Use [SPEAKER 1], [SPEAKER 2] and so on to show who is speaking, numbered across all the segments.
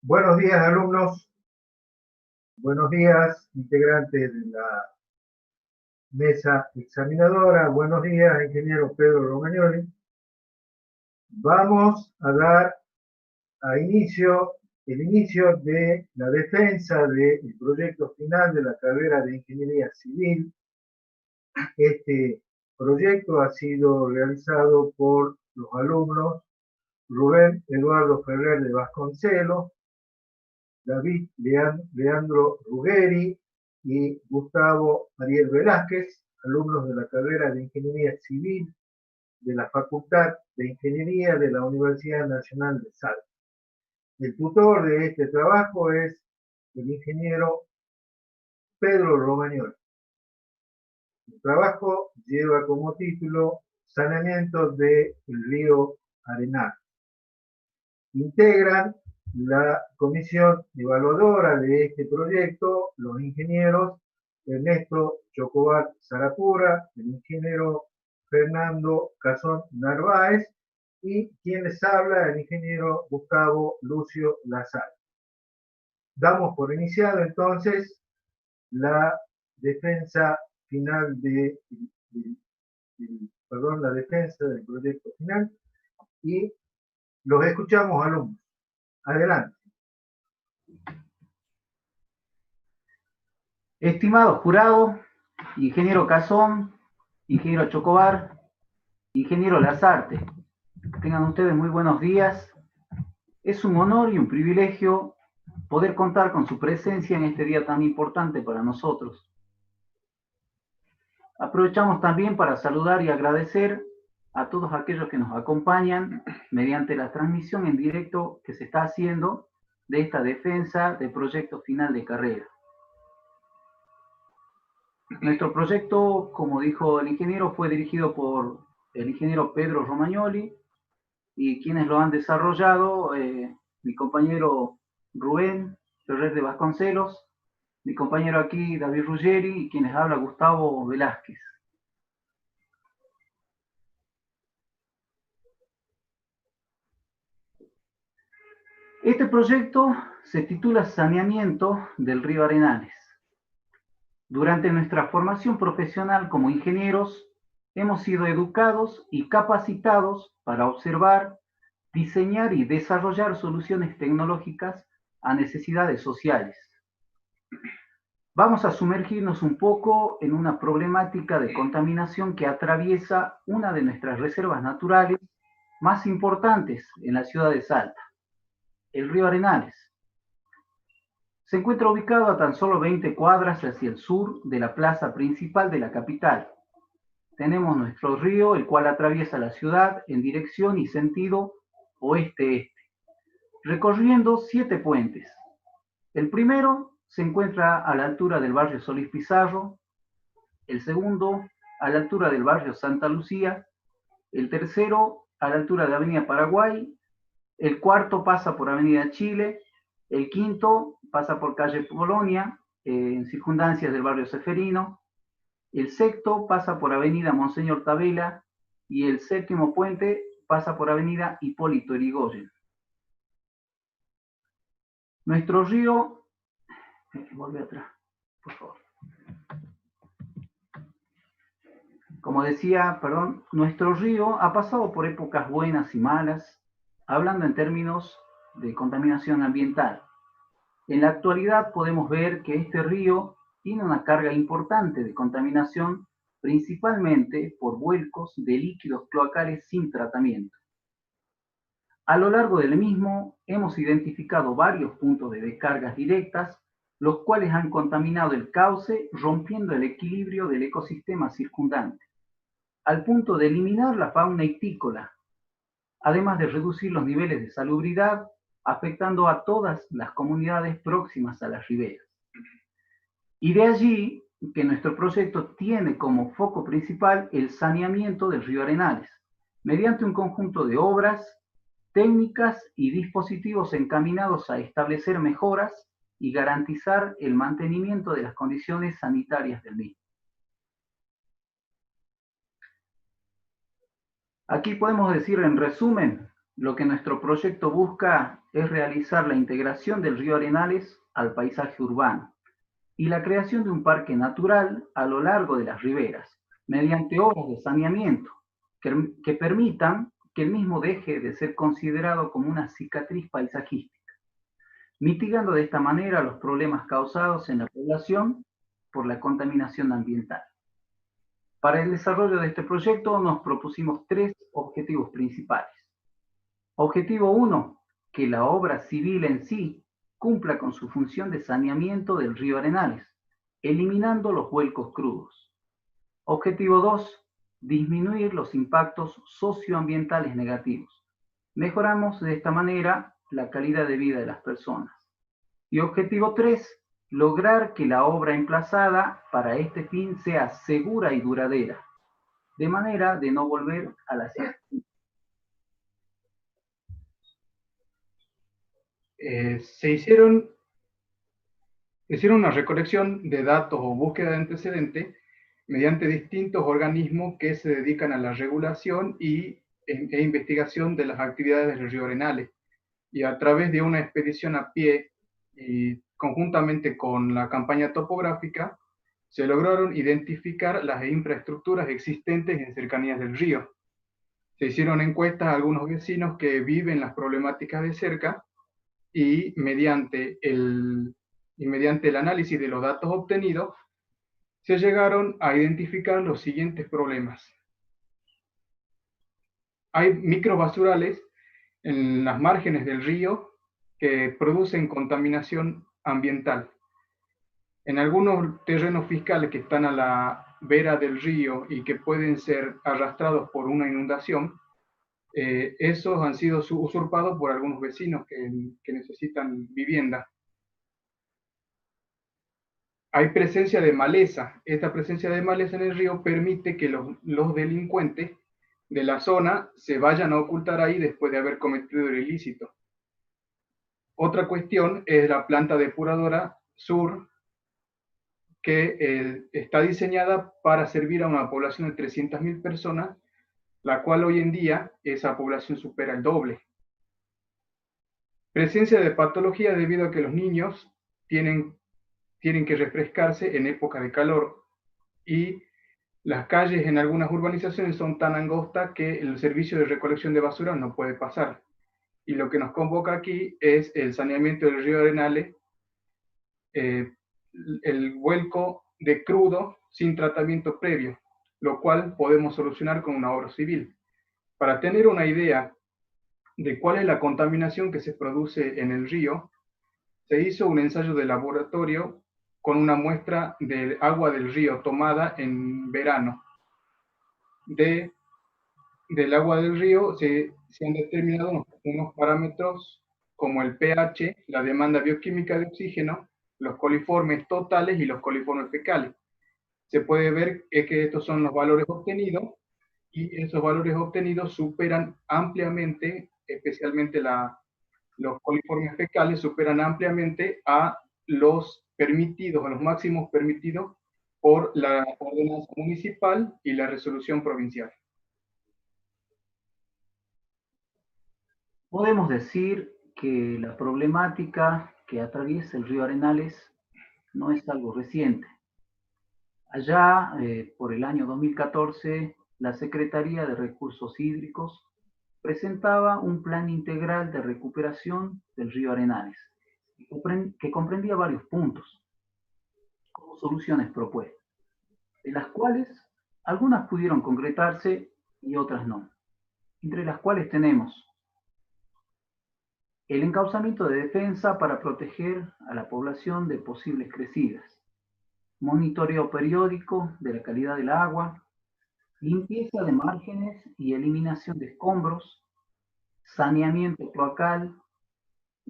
[SPEAKER 1] Buenos días, alumnos. Buenos días, integrantes de la mesa examinadora. Buenos días, ingeniero Pedro Romagnoli. Vamos a dar el inicio de la defensa del proyecto final de la carrera de Ingeniería Civil. Este proyecto ha sido realizado por los alumnos Rubén Eduardo Ferrer de Vasconcelos, David Leandro Ruggeri y Gustavo Ariel Velázquez, alumnos de la carrera de Ingeniería Civil de la Facultad de Ingeniería de la Universidad Nacional de Salta. El tutor de este trabajo es el ingeniero Pedro Romagnoli. El trabajo lleva como título Saneamiento del río Arenal. Integran la comisión evaluadora de este proyecto los ingenieros Ernesto Chocobar Sarapura, el ingeniero Fernando Cazón Narváez y quien les habla, el ingeniero Gustavo Lucio Lazar. Damos por iniciado entonces la defensa final la defensa del proyecto final y los escuchamos, alumnos. Adelante.
[SPEAKER 2] Estimado jurado, ingeniero Cazón, ingeniero Chocobar, ingeniero Lazarte, tengan ustedes muy buenos días. Es un honor y un privilegio poder contar con su presencia en este día tan importante para nosotros. Aprovechamos también para saludar y agradecer a todos aquellos que nos acompañan mediante la transmisión en directo que se está haciendo de esta defensa del proyecto final de carrera. Nuestro proyecto, como dijo el ingeniero, fue dirigido por el ingeniero Pedro Romagnoli y quienes lo han desarrollado, mi compañero Rubén Ferrer de Vasconcelos, mi compañero aquí David Ruggeri y quienes habla Gustavo Velázquez. Este proyecto se titula Saneamiento del río Arenales. Durante nuestra formación profesional como ingenieros, hemos sido educados y capacitados para observar, diseñar y desarrollar soluciones tecnológicas a necesidades sociales. Vamos a sumergirnos un poco en una problemática de contaminación que atraviesa una de nuestras reservas naturales más importantes en la ciudad de Salta, el río Arenales. Se encuentra ubicado a tan solo 20 cuadras hacia el sur de la plaza principal de la capital. Tenemos nuestro río, el cual atraviesa la ciudad en dirección y sentido oeste-este, recorriendo 7 puentes. El primero se encuentra a la altura del barrio Solís Pizarro, el segundo a la altura del barrio Santa Lucía, el tercero a la altura de Avenida Paraguay, el cuarto pasa por Avenida Chile, el quinto pasa por calle Polonia, en circunstancias del barrio Seferino, el sexto pasa por Avenida Monseñor Tabela y el séptimo puente pasa por Avenida Hipólito Yrigoyen. Nuestro río, vuelve atrás, por favor. Como decía, nuestro río ha pasado por épocas buenas y malas, hablando en términos de contaminación ambiental. En la actualidad podemos ver que este río tiene una carga importante de contaminación, principalmente por vuelcos de líquidos cloacales sin tratamiento. A lo largo del mismo hemos identificado varios puntos de descargas directas, los cuales han contaminado el cauce, rompiendo el equilibrio del ecosistema circundante, al punto de eliminar la fauna ictícola, además de reducir los niveles de salubridad, afectando a todas las comunidades próximas a las riberas. Y de allí que nuestro proyecto tiene como foco principal el saneamiento del río Arenales, mediante un conjunto de obras, técnicas y dispositivos encaminados a establecer mejoras y garantizar el mantenimiento de las condiciones sanitarias del mismo. Aquí podemos decir en resumen Lo que nuestro proyecto busca es realizar la integración del río Arenales al paisaje urbano y la creación de un parque natural a lo largo de las riberas, mediante obras de saneamiento que permitan que el mismo deje de ser considerado como una cicatriz paisajística, mitigando de esta manera los problemas causados en la población por la contaminación ambiental. Para el desarrollo de este proyecto nos propusimos 3 objetivos principales. Objetivo 1, que la obra civil en sí cumpla con su función de saneamiento del río Arenales, eliminando los vuelcos crudos. Objetivo 2, disminuir los impactos socioambientales negativos. Mejoramos de esta manera la calidad de vida de las personas. Y objetivo 3, lograr que la obra emplazada para este fin sea segura y duradera, de manera de no volver a la situación.
[SPEAKER 3] Se hicieron una recolección de datos o búsqueda de antecedentes mediante distintos organismos que se dedican a la regulación e investigación de las actividades del río Arenales. Y a través de una expedición a pie y conjuntamente con la campaña topográfica, se lograron identificar las infraestructuras existentes en cercanías del río. Se hicieron encuestas a algunos vecinos que viven las problemáticas de cerca y mediante el análisis de los datos obtenidos, se llegaron a identificar los siguientes problemas. Hay microbasurales en las márgenes del río que producen contaminación ambiental. En algunos terrenos fiscales que están a la vera del río y que pueden ser arrastrados por una inundación, esos han sido usurpados por algunos vecinos que necesitan vivienda. Hay presencia de maleza. Esta presencia de maleza en el río permite que los delincuentes de la zona se vayan a ocultar ahí después de haber cometido el ilícito. Otra cuestión es la planta depuradora sur, que está diseñada para servir a una población de 300.000 personas, la cual hoy en día esa población supera el doble. Presencia de patología debido a que los niños tienen que refrescarse en época de calor y las calles en algunas urbanizaciones son tan angostas que el servicio de recolección de basura no puede pasar. Y lo que nos convoca aquí es el saneamiento del río Arenales, el vuelco de crudo sin tratamiento previo, lo cual podemos solucionar con una obra civil. Para tener una idea de cuál es la contaminación que se produce en el río, se hizo un ensayo de laboratorio con una muestra de agua del río tomada en verano. Del agua del río se han determinado unos parámetros como el pH, la demanda bioquímica de oxígeno, los coliformes totales y los coliformes fecales. Se puede ver que estos son los valores obtenidos y esos valores obtenidos superan ampliamente, especialmente los coliformes fecales, superan ampliamente a los permitidos, a los máximos permitidos por la ordenanza municipal y la resolución provincial.
[SPEAKER 2] Podemos decir que la problemática que atraviesa el río Arenales no es algo reciente. Allá, por el año 2014, la Secretaría de Recursos Hídricos presentaba un plan integral de recuperación del río Arenales, que comprendía varios puntos, como soluciones propuestas, de las cuales algunas pudieron concretarse y otras no, entre las cuales tenemos el encauzamiento de defensa para proteger a la población de posibles crecidas, monitoreo periódico de la calidad del agua, limpieza de márgenes y eliminación de escombros, saneamiento cloacal,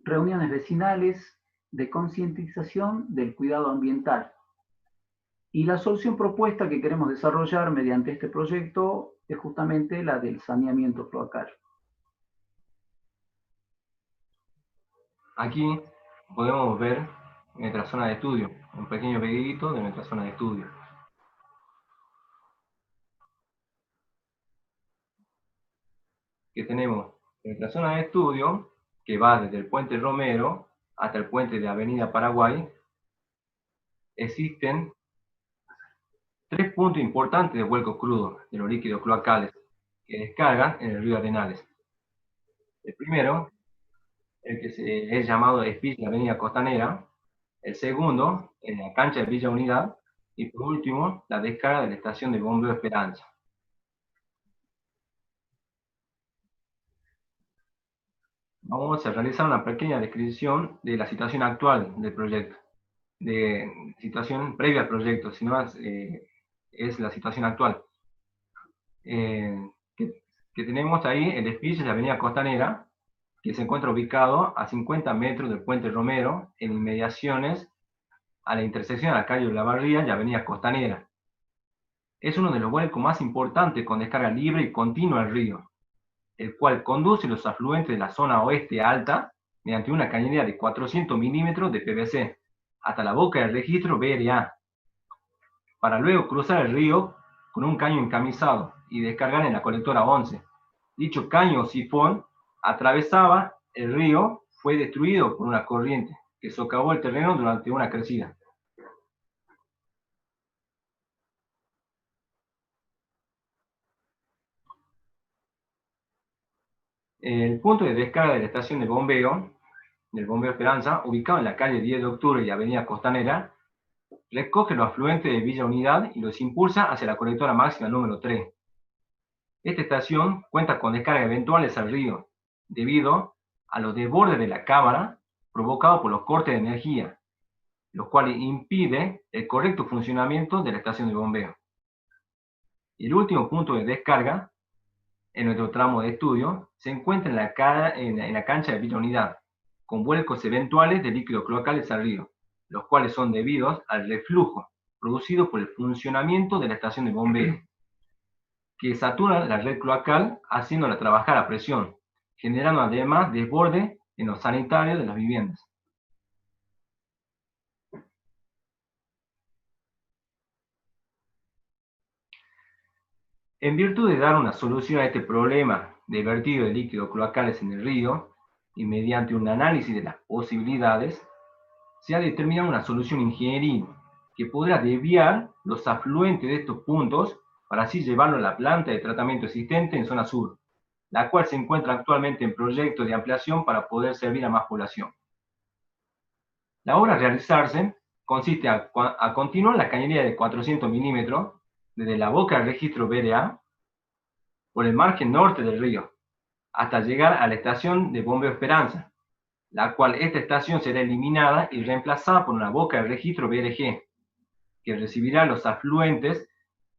[SPEAKER 2] reuniones vecinales de concientización del cuidado ambiental. Y la solución propuesta que queremos desarrollar mediante este proyecto es justamente la del saneamiento cloacal.
[SPEAKER 4] Aquí podemos ver nuestra zona de estudio, un pequeño videíto de nuestra zona de estudio. Que tenemos nuestra zona de estudio, que va desde el puente Romero hasta el puente de Avenida Paraguay, existen 3 puntos importantes de vuelco crudo de los líquidos cloacales que descargan en el río Arenales. El primero, el que es llamado Espilla de Avenida Costanera. El segundo, en la cancha de Villa Unidad. Y por último, la descarga de la estación de bombeo Esperanza. Vamos a realizar una pequeña descripción de la situación actual del proyecto. De situación previa al proyecto, sino es la situación actual. Que tenemos ahí el Espilla de Avenida Costanera, que se encuentra ubicado a 50 metros del puente Romero, en inmediaciones a la intersección de la calle Olavarría y Avenida Costanera. Es uno de los vuelcos más importantes con descarga libre y continua al río, el cual conduce los afluentes de la zona oeste alta mediante una cañería de 400 milímetros de PVC hasta la boca del registro BRA, para luego cruzar el río con un caño encamisado y descargar en la colectora 11. Dicho caño o sifón atravesaba el río, fue destruido por una corriente que socavó el terreno durante una crecida. El punto de descarga de la estación de bombeo, del bombeo Esperanza, ubicado en la calle 10 de octubre y avenida Costanera, recoge los afluentes de Villa Unidad y los impulsa hacia la colectora máxima número 3. Esta estación cuenta con descargas eventuales al río, debido a los desbordes de la cámara provocados por los cortes de energía, los cuales impiden el correcto funcionamiento de la estación de bombeo. Y el último punto de descarga, en nuestro tramo de estudio, se encuentra en la cancha de Villa Unidad, con vuelcos eventuales de líquidos cloacales al río, los cuales son debidos al reflujo producido por el funcionamiento de la estación de bombeo, que satura la red cloacal haciéndola trabajar a presión, generando además desborde en los sanitarios de las viviendas. En virtud de dar una solución a este problema de vertido de líquidos cloacales en el río, y mediante un análisis de las posibilidades, se ha determinado una solución ingenieril que podrá desviar los afluentes de estos puntos para así llevarlo a la planta de tratamiento existente en zona sur, la cual se encuentra actualmente en proyecto de ampliación para poder servir a más población. La obra a realizarse consiste a continuar la cañería de 400 milímetros desde la boca del registro BRA por el margen norte del río, hasta llegar a la estación de bombeo Esperanza, la cual esta estación será eliminada y reemplazada por una boca de registro BRG, que recibirá los afluentes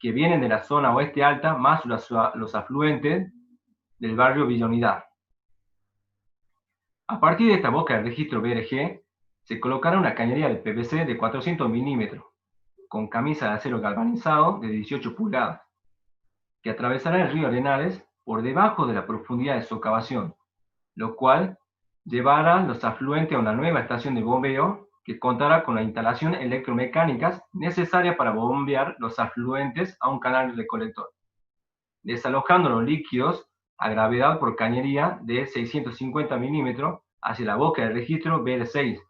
[SPEAKER 4] que vienen de la zona oeste alta más los afluentes del barrio Villa Unidad. A partir de esta boca de registro BRG, se colocará una cañería de PVC de 400 milímetros, con camisa de acero galvanizado de 18 pulgadas, que atravesará el río Arenales por debajo de la profundidad de socavación, lo cual llevará los afluentes a una nueva estación de bombeo que contará con la instalación electromecánicas necesarias para bombear los afluentes a un canal recolector, desalojando los líquidos a gravedad por cañería de 650 milímetros hacia la boca del registro BR6,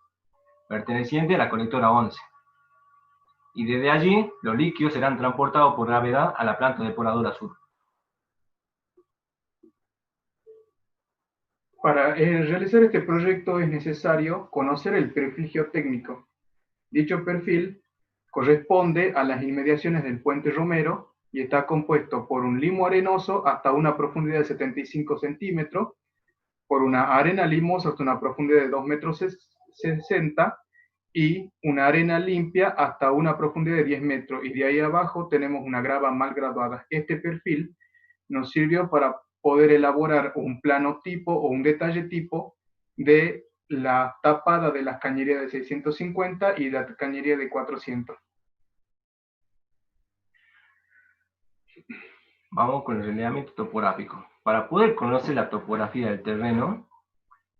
[SPEAKER 4] perteneciente a la colectora 11. Y desde allí, los líquidos serán transportados por gravedad a la planta depuradora sur.
[SPEAKER 3] Para realizar este proyecto es necesario conocer el perfil geotécnico. Dicho perfil corresponde a las inmediaciones del puente Romero y está compuesto por un limo arenoso hasta una profundidad de 75 centímetros, por una arena limosa hasta una profundidad de 2,60 metros y una arena limpia hasta una profundidad de 10 metros. Y de ahí abajo tenemos una grava mal graduada. Este perfil nos sirvió para poder elaborar un plano tipo o un detalle tipo de la tapada de las cañerías de 650 y la cañería de 400.
[SPEAKER 4] Vamos con el relevamiento topográfico. Para poder conocer la topografía del terreno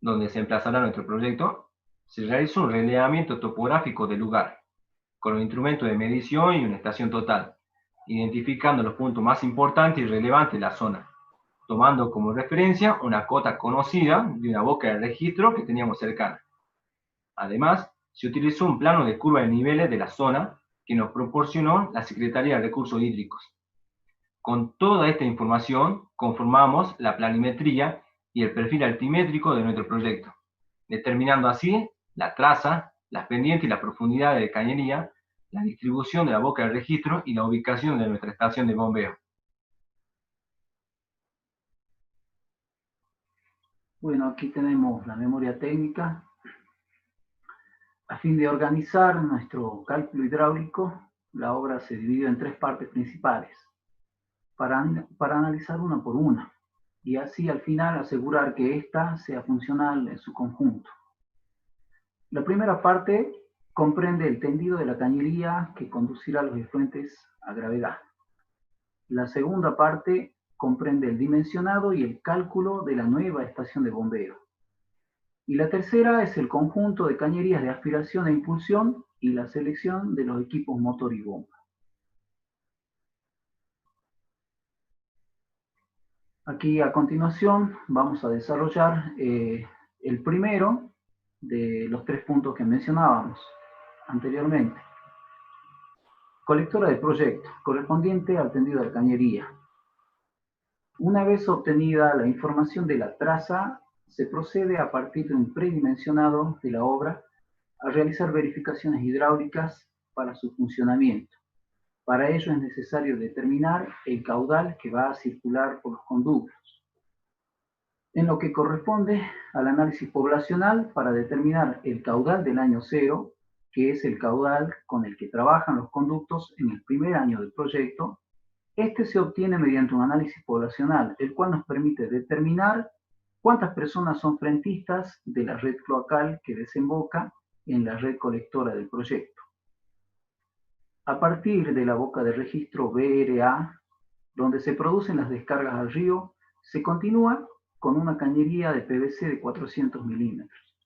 [SPEAKER 4] donde se emplazará nuestro proyecto, se realizó un relevamiento topográfico del lugar, con los instrumentos de medición y una estación total, identificando los puntos más importantes y relevantes de la zona. tomando como referencia una cota conocida de una boca de registro que teníamos cercana. Además, se utilizó un plano de curva de niveles de la zona que nos proporcionó la Secretaría de Recursos Hídricos. Con toda esta información conformamos la planimetría y el perfil altimétrico de nuestro proyecto, determinando así la traza, las pendientes y la profundidad de cañería, la distribución de la boca de registro y la ubicación de nuestra estación de bombeo.
[SPEAKER 2] Bueno, aquí tenemos la memoria técnica. A fin de organizar nuestro cálculo hidráulico, la obra se dividió en tres partes principales, para analizar una por una, y así al final asegurar que ésta sea funcional en su conjunto. La primera parte comprende el tendido de la cañería que conducirá los efluentes a gravedad. La segunda parte comprende el dimensionado y el cálculo de la nueva estación de bombeo. Y la tercera es el conjunto de cañerías de aspiración e impulsión y la selección de los equipos motor y bomba. Aquí a continuación vamos a desarrollar el primero de los tres puntos que mencionábamos anteriormente. Colectora de proyecto, correspondiente al tendido de cañería. Una vez obtenida la información de la traza, se procede a partir de un predimensionado de la obra a realizar verificaciones hidráulicas para su funcionamiento. Para ello es necesario determinar el caudal que va a circular por los conductos. En lo que corresponde al análisis poblacional, para determinar el caudal del año cero, que es el caudal con el que trabajan los conductos en el primer año del proyecto, este se obtiene mediante un análisis poblacional, el cual nos permite determinar cuántas personas son frentistas de la red cloacal que desemboca en la red colectora del proyecto. A partir de la boca de registro BRA, donde se producen las descargas al río, se continúa con una cañería de PVC de 400 milímetros.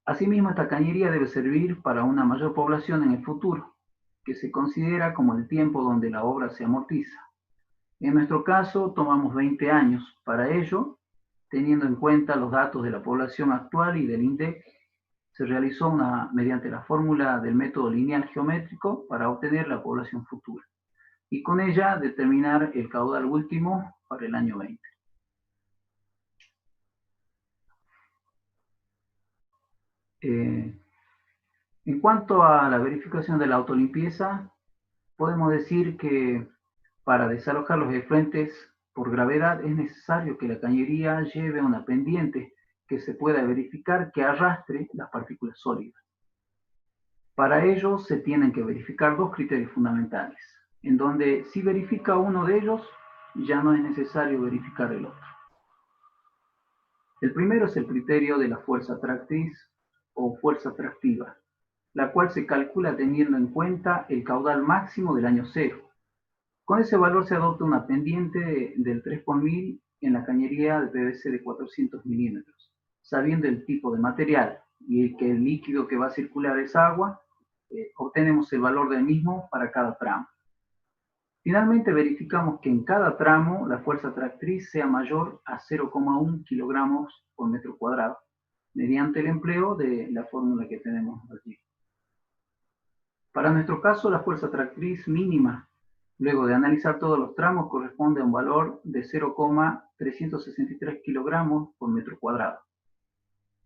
[SPEAKER 2] Asimismo, esta cañería debe servir para una mayor población en el futuro, que se considera como el tiempo donde la obra se amortiza. En nuestro caso, tomamos 20 años. Para ello, teniendo en cuenta los datos de la población actual y del INDEC, se realizó mediante la fórmula del método lineal geométrico para obtener la población futura, y con ella determinar el caudal último para el año 20. En cuanto a la verificación de la autolimpieza, podemos decir que para desalojar los efluentes por gravedad es necesario que la cañería lleve una pendiente que se pueda verificar que arrastre las partículas sólidas. Para ello se tienen que verificar dos criterios fundamentales, en donde si verifica uno de ellos, ya no es necesario verificar el otro. El primero es el criterio de la fuerza tractriz o fuerza atractiva, la cual se calcula teniendo en cuenta el caudal máximo del año cero. Con ese valor se adopta una pendiente del 3 por 1000 en la cañería de PVC de 400 milímetros, sabiendo el tipo de material y que el líquido que va a circular es agua, obtenemos el valor del mismo para cada tramo. Finalmente verificamos que en cada tramo la fuerza tractriz sea mayor a 0,1 kilogramos por metro cuadrado, mediante el empleo de la fórmula que tenemos aquí. Para nuestro caso, la fuerza tractriz mínima, luego de analizar todos los tramos, corresponde a un valor de 0,363 kilogramos por metro cuadrado,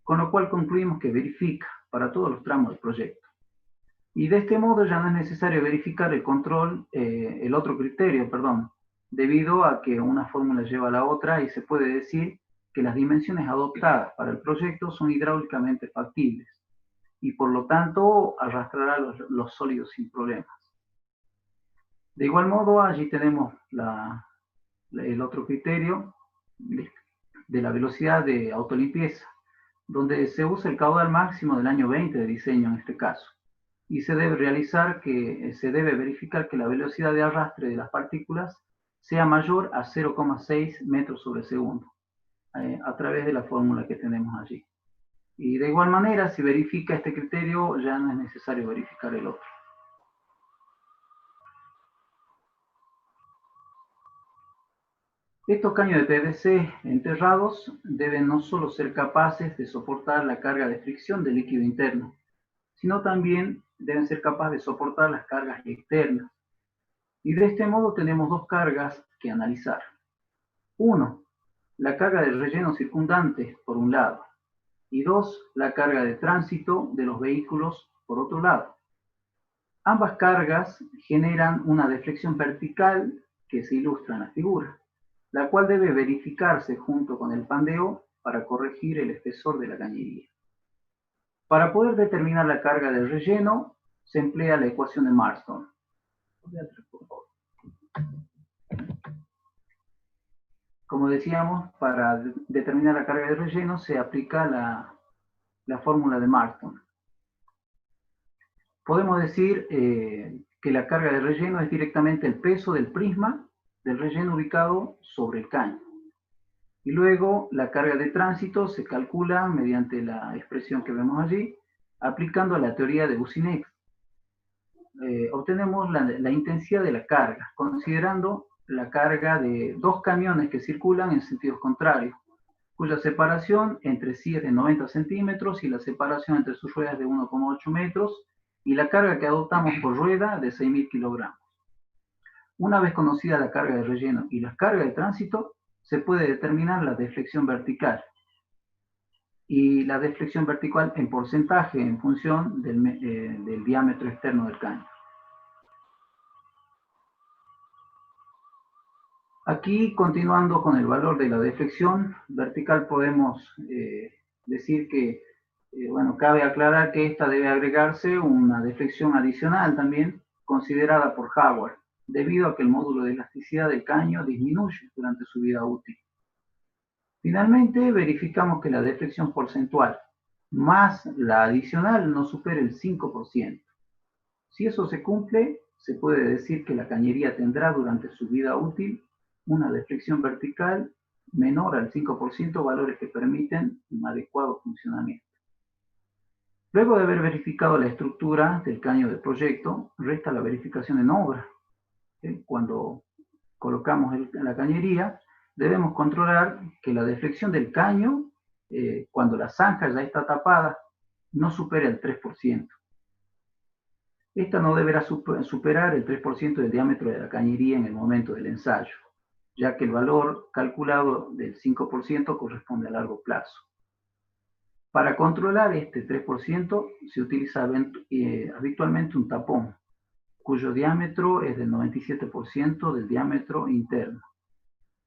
[SPEAKER 2] con lo cual concluimos que verifica para todos los tramos del proyecto. Y de este modo ya no es necesario verificar el otro criterio, debido a que una fórmula lleva a la otra y se puede decir que las dimensiones adoptadas para el proyecto son hidráulicamente factibles y por lo tanto arrastrará los sólidos sin problemas. De igual modo, allí tenemos el otro criterio de la velocidad de autolimpieza, donde se usa el caudal máximo del año 20 de diseño en este caso. Y se debe verificar que la velocidad de arrastre de las partículas sea mayor a 0,6 metros sobre segundo, a través de la fórmula que tenemos allí. Y de igual manera, si verifica este criterio, ya no es necesario verificar el otro. Estos caños de PVC enterrados deben no solo ser capaces de soportar la carga de fricción del líquido interno, sino también deben ser capaces de soportar las cargas externas. Y de este modo tenemos dos cargas que analizar. Uno, la carga del relleno circundante, por un lado, y dos, la carga de tránsito de los vehículos, por otro lado. Ambas cargas generan una deflexión vertical que se ilustra en la figura, la cual debe verificarse junto con el pandeo para corregir el espesor de la cañería. Para poder determinar la carga del relleno, se emplea la ecuación de Marston. Como decíamos, para determinar la carga de relleno se aplica la fórmula de Marston. Podemos decir que la carga de relleno es directamente el peso del prisma del relleno ubicado sobre el caño. Y luego la carga de tránsito se calcula mediante la expresión que vemos allí, aplicando la teoría de Boussinesq. Obtenemos la intensidad de la carga, considerando la carga de dos camiones que circulan en sentidos contrarios, cuya separación entre sí es de 90 centímetros y la separación entre sus ruedas de 1,8 metros, y la carga que adoptamos por rueda de 6.000 kilogramos. Una vez conocida la carga de relleno y la carga de tránsito, se puede determinar la deflexión vertical. Y la deflexión vertical en porcentaje en función del diámetro externo del caño. Aquí, continuando con el valor de la deflexión vertical, podemos decir que, bueno, cabe aclarar que esta debe agregarse una deflexión adicional también, considerada por Howard, debido a que el módulo de elasticidad del caño disminuye durante su vida útil. Finalmente, verificamos que la deflexión porcentual más la adicional no supere el 5%. Si eso se cumple, se puede decir que la cañería tendrá durante su vida útil una deflexión vertical menor al 5%, valores que permiten un adecuado funcionamiento. Luego de haber verificado la estructura del caño de proyecto, resta la verificación en obra. Cuando colocamos la cañería, debemos controlar que la deflexión del caño, cuando la zanja ya está tapada, no supere el 3%. Esta no deberá superar el 3% del diámetro de la cañería en el momento del ensayo, ya que el valor calculado del 5% corresponde a largo plazo. Para controlar este 3% se utiliza habitualmente un tapón, cuyo diámetro es del 97% del diámetro interno.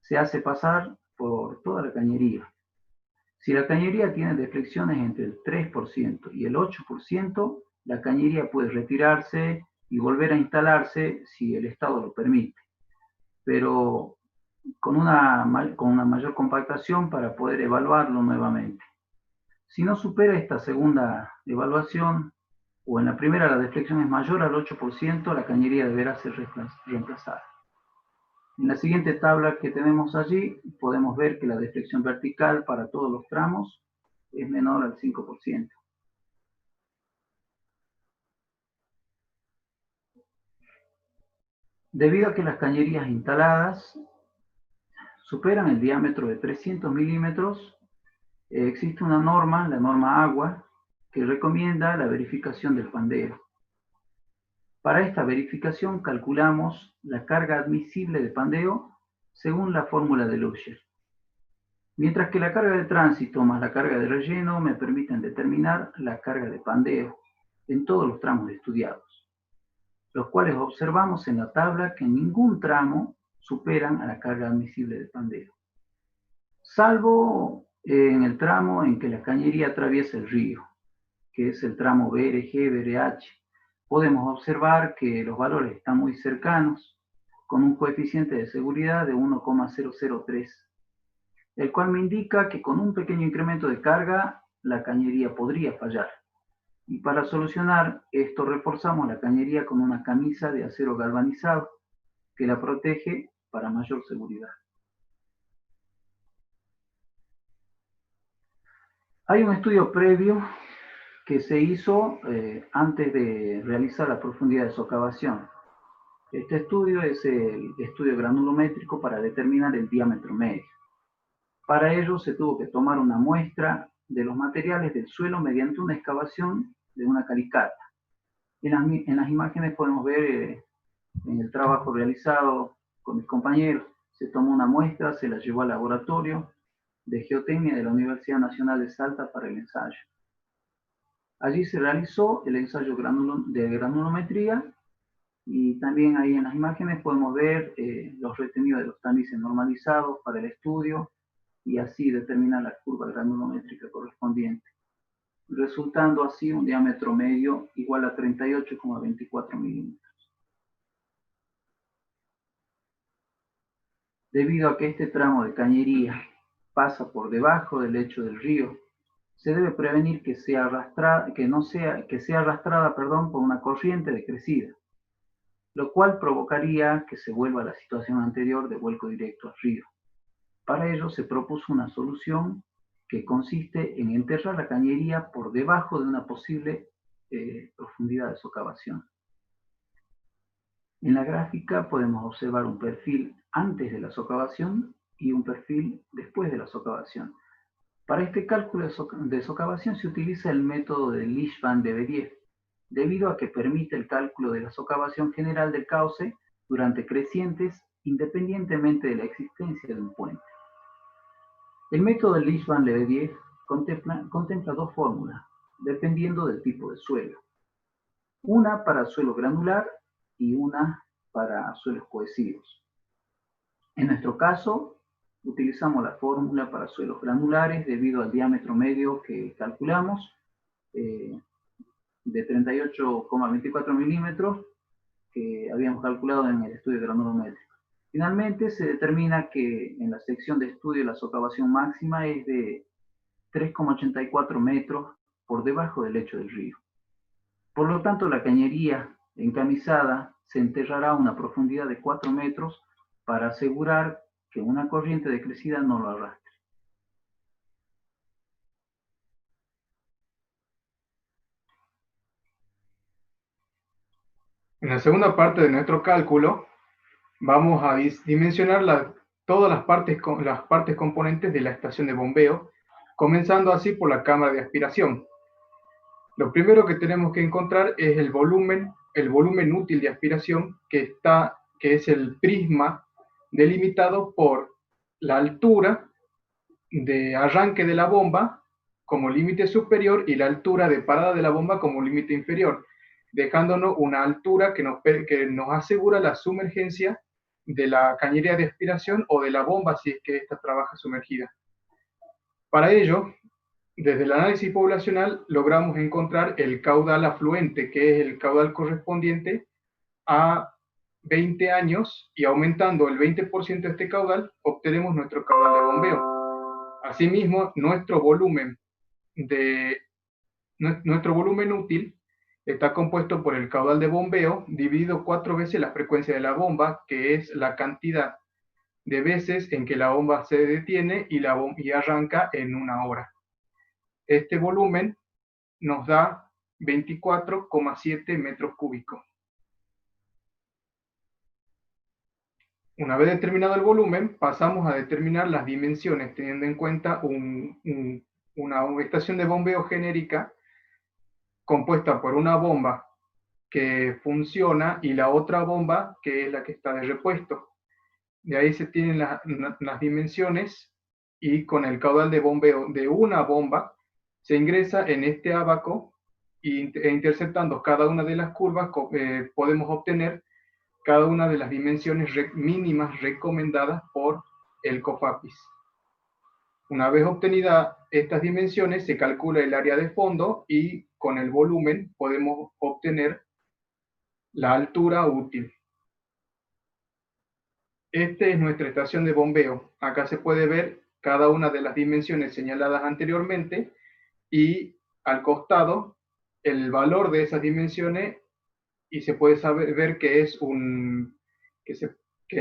[SPEAKER 2] Se hace pasar por toda la cañería. Si la cañería tiene deflexiones entre el 3% y el 8%, la cañería puede retirarse y volver a instalarse si el estado lo permite, pero con una mayor compactación para poder evaluarlo nuevamente. Si no supera esta segunda evaluación, o en la primera la deflexión es mayor al 8%, la cañería deberá ser reemplazada. En la siguiente tabla que tenemos allí, podemos ver que la deflexión vertical para todos los tramos es menor al 5%. Debido a que las cañerías instaladas superan el diámetro de 300 milímetros, existe una norma, la norma agua, que recomienda la verificación del pandeo. Para esta verificación calculamos la carga admisible de pandeo según la fórmula de Lussier. Mientras que la carga de tránsito más la carga de relleno me permiten determinar la carga de pandeo en todos los tramos estudiados, los cuales observamos en la tabla que en ningún tramo superan a la carga admisible de pandeo, salvo en el tramo en que la cañería atraviesa el río, que es el tramo BRG-BRH. Podemos observar que los valores están muy cercanos, con un coeficiente de seguridad de 1,003, el cual me indica que con un pequeño incremento de carga, la cañería podría fallar. Y para solucionar esto, reforzamos la cañería con una camisa de acero galvanizado, que la protege para mayor seguridad. Hay un estudio previo que se hizo antes de realizar la profundidad de socavación. Este estudio es el estudio granulométrico para determinar el diámetro medio. Para ello se tuvo que tomar una muestra de los materiales del suelo mediante una excavación de una calicata. En las imágenes podemos ver en el trabajo realizado con mis compañeros, se tomó una muestra, se la llevó al laboratorio de geotecnia de la Universidad Nacional de Salta para el ensayo. Allí se realizó el ensayo de granulometría y también ahí en las imágenes podemos ver los retenidos de los tamices normalizados para el estudio y así determinar la curva granulométrica correspondiente, resultando así un diámetro medio igual a 38,24 milímetros. Debido a que este tramo de cañería pasa por debajo del lecho del río, se debe prevenir que sea arrastrada por una corriente de crecida, lo cual provocaría que se vuelva a la situación anterior de vuelco directo al río. Para ello se propuso una solución que consiste en enterrar la cañería por debajo de una posible profundidad de socavación. En la gráfica podemos observar un perfil antes de la socavación y un perfil después de la socavación. Para este cálculo de socavación se utiliza el método de Lish-Van-de-Vedier, debido a que permite el cálculo de la socavación general del cauce durante crecientes independientemente de la existencia de un puente. El método de Lish-Van-de-Vedier contempla dos fórmulas, dependiendo del tipo de suelo. Una para suelo granular y una para suelos cohesivos. En nuestro caso, utilizamos la fórmula para suelos granulares debido al diámetro medio que calculamos de 38,24 milímetros que habíamos calculado en el estudio granulométrico. Finalmente, se determina que en la sección de estudio la socavación máxima es de 3,84 metros por debajo del lecho del río. Por lo tanto, la cañería encamisada se enterrará a una profundidad de 4 metros para asegurar que una corriente de crecida no lo arrastre.
[SPEAKER 3] En la segunda parte de nuestro cálculo vamos a dimensionar todas las partes componentes de la estación de bombeo, comenzando así por la cámara de aspiración. Lo primero que tenemos que encontrar es el volumen útil de aspiración, que es el prisma delimitado por la altura de arranque de la bomba como límite superior y la altura de parada de la bomba como límite inferior, dejándonos una altura que nos asegura la sumergencia de la cañería de aspiración o de la bomba si es que ésta trabaja sumergida. Para ello, desde el análisis poblacional logramos encontrar el caudal afluente, que es el caudal correspondiente a 20 años, y aumentando el 20% de este caudal, obtenemos nuestro caudal de bombeo. Asimismo, nuestro volumen útil está compuesto por el caudal de bombeo dividido 4 veces la frecuencia de la bomba, que es la cantidad de veces en que la bomba se detiene y arranca en una hora. Este volumen nos da 24,7 metros cúbicos. Una vez determinado el volumen, pasamos a determinar las dimensiones, teniendo en cuenta una estación de bombeo genérica compuesta por una bomba que funciona y la otra bomba que es la que está de repuesto. De ahí se tienen las dimensiones, y con el caudal de bombeo de una bomba se ingresa en este ábaco e interceptando cada una de las curvas podemos obtener cada una de las dimensiones mínimas recomendadas por el COFAPIS. Una vez obtenidas estas dimensiones, se calcula el área de fondo y con el volumen podemos obtener la altura útil. Esta es nuestra estación de bombeo. Acá se puede ver cada una de las dimensiones señaladas anteriormente y al costado el valor de esas dimensiones, y se puede ver que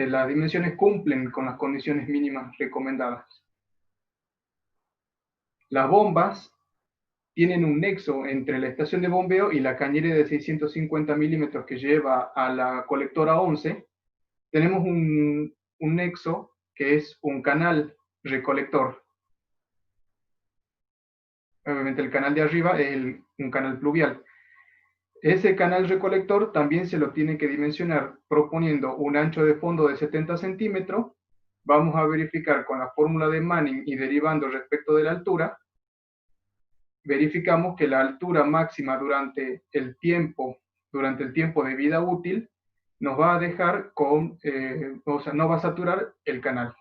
[SPEAKER 3] las dimensiones cumplen con las condiciones mínimas recomendadas. Las bombas tienen un nexo entre la estación de bombeo y la cañería de 650 milímetros que lleva a la colectora 11. Tenemos un nexo que es un canal recolector. Obviamente el canal de arriba es un canal pluvial. Ese canal recolector también se lo tiene que dimensionar proponiendo un ancho de fondo de 70 centímetros. Vamos a verificar con la fórmula de Manning y derivando respecto de la altura. Verificamos que la altura máxima durante el tiempo de vida útil nos va a dejar con, o sea, no va a saturar el canal.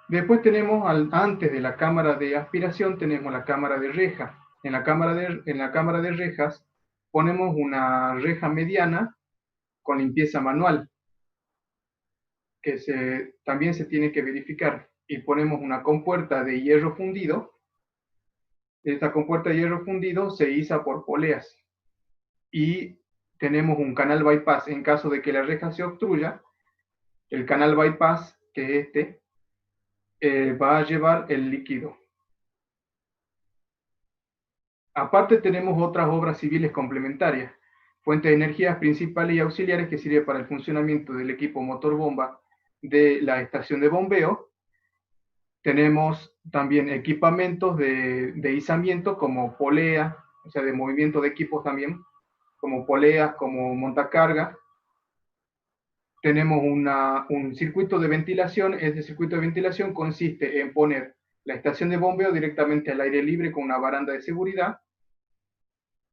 [SPEAKER 3] Después tenemos, antes de la cámara de aspiración, tenemos la cámara de reja. En la cámara de rejas ponemos una reja mediana con limpieza manual, que también se tiene que verificar. Y ponemos una compuerta de hierro fundido. Esta compuerta de hierro fundido se iza por poleas. Y tenemos un canal bypass en caso de que la reja se obstruya. El canal bypass, que es va a llevar el líquido. Aparte tenemos otras obras civiles complementarias, fuentes de energías principales y auxiliares que sirven para el funcionamiento del equipo motor bomba de la estación de bombeo. Tenemos también equipamientos de izamiento como polea, o sea, de movimiento de equipos también, como poleas, como montacarga. Tenemos un circuito de ventilación. Este circuito de ventilación consiste en poner la estación de bombeo directamente al aire libre con una baranda de seguridad,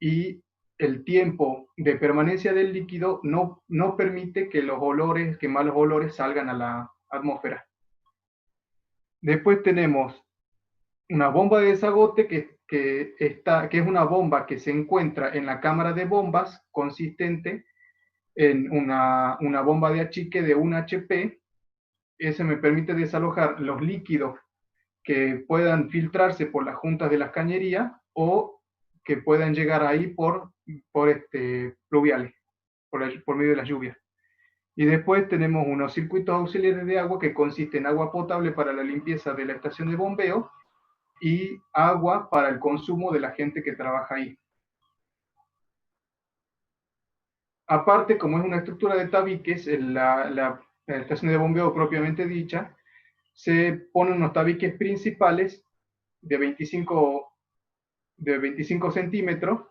[SPEAKER 3] y el tiempo de permanencia del líquido no permite que malos olores salgan a la atmósfera. Después tenemos una bomba de desagote que es una bomba que se encuentra en la cámara de bombas, consistente en una bomba de achique de 1 HP. Ese me permite desalojar los líquidos que puedan filtrarse por las juntas de las cañerías o que puedan llegar ahí por pluviales, por medio de las lluvias. Y después tenemos unos circuitos auxiliares de agua que consisten en agua potable para la limpieza de la estación de bombeo y agua para el consumo de la gente que trabaja ahí. Aparte, como es una estructura de tabiques, la estación de bombeo propiamente dicha, se ponen unos tabiques principales de 25 centímetros.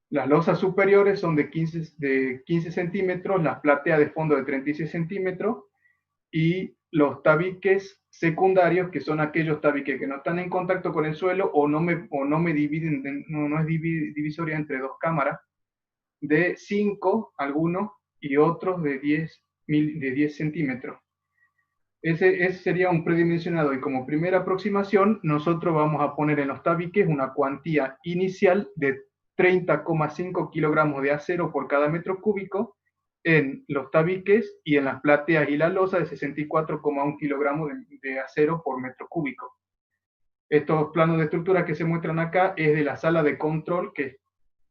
[SPEAKER 3] Las losas superiores son de 15 centímetros, las plateas de fondo de 36 centímetros, y los tabiques secundarios, que son aquellos tabiques que no están en contacto con el suelo o no es divisoria entre dos cámaras, de 5 algunos y otros de 10 centímetros. Ese sería un predimensionado, y como primera aproximación nosotros vamos a poner en los tabiques una cuantía inicial de 30,5 kilogramos de acero por cada metro cúbico en los tabiques, y en las plateas y la losa de 64,1 kilogramos de acero por metro cúbico. Estos planos de estructura que se muestran acá es de la sala de control que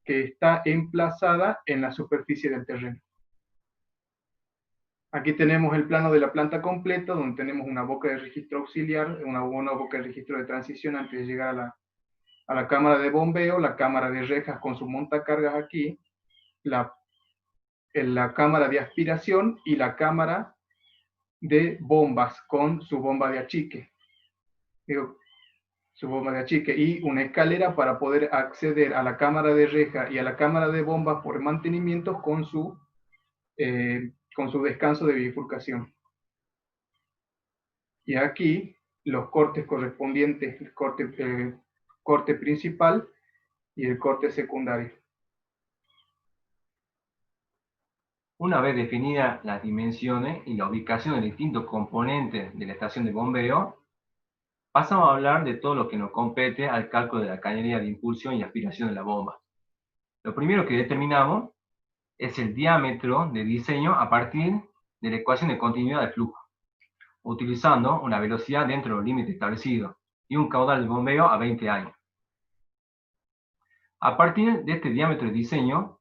[SPEAKER 3] está emplazada en la superficie del terreno. Aquí tenemos el plano de la planta completa, donde tenemos una boca de registro auxiliar, una boca de registro de transición antes de llegar a la cámara de bombeo, la cámara de rejas con sus montacargas aquí, la cámara de aspiración y la cámara de bombas con su bomba de achique. Y una escalera para poder acceder a la cámara de reja y a la cámara de bombas por mantenimientos con su descanso de bifurcación. Y aquí los cortes correspondientes, el corte principal y el corte secundario.
[SPEAKER 4] Una vez definidas las dimensiones y la ubicación de distintos componentes de la estación de bombeo, pasamos a hablar de todo lo que nos compete al cálculo de la cañería de impulsión y aspiración de la bomba. Lo primero que determinamos es el diámetro de diseño a partir de la ecuación de continuidad de flujo, utilizando una velocidad dentro de los límites establecidos y un caudal de bombeo a 20 años. A partir de este diámetro de diseño,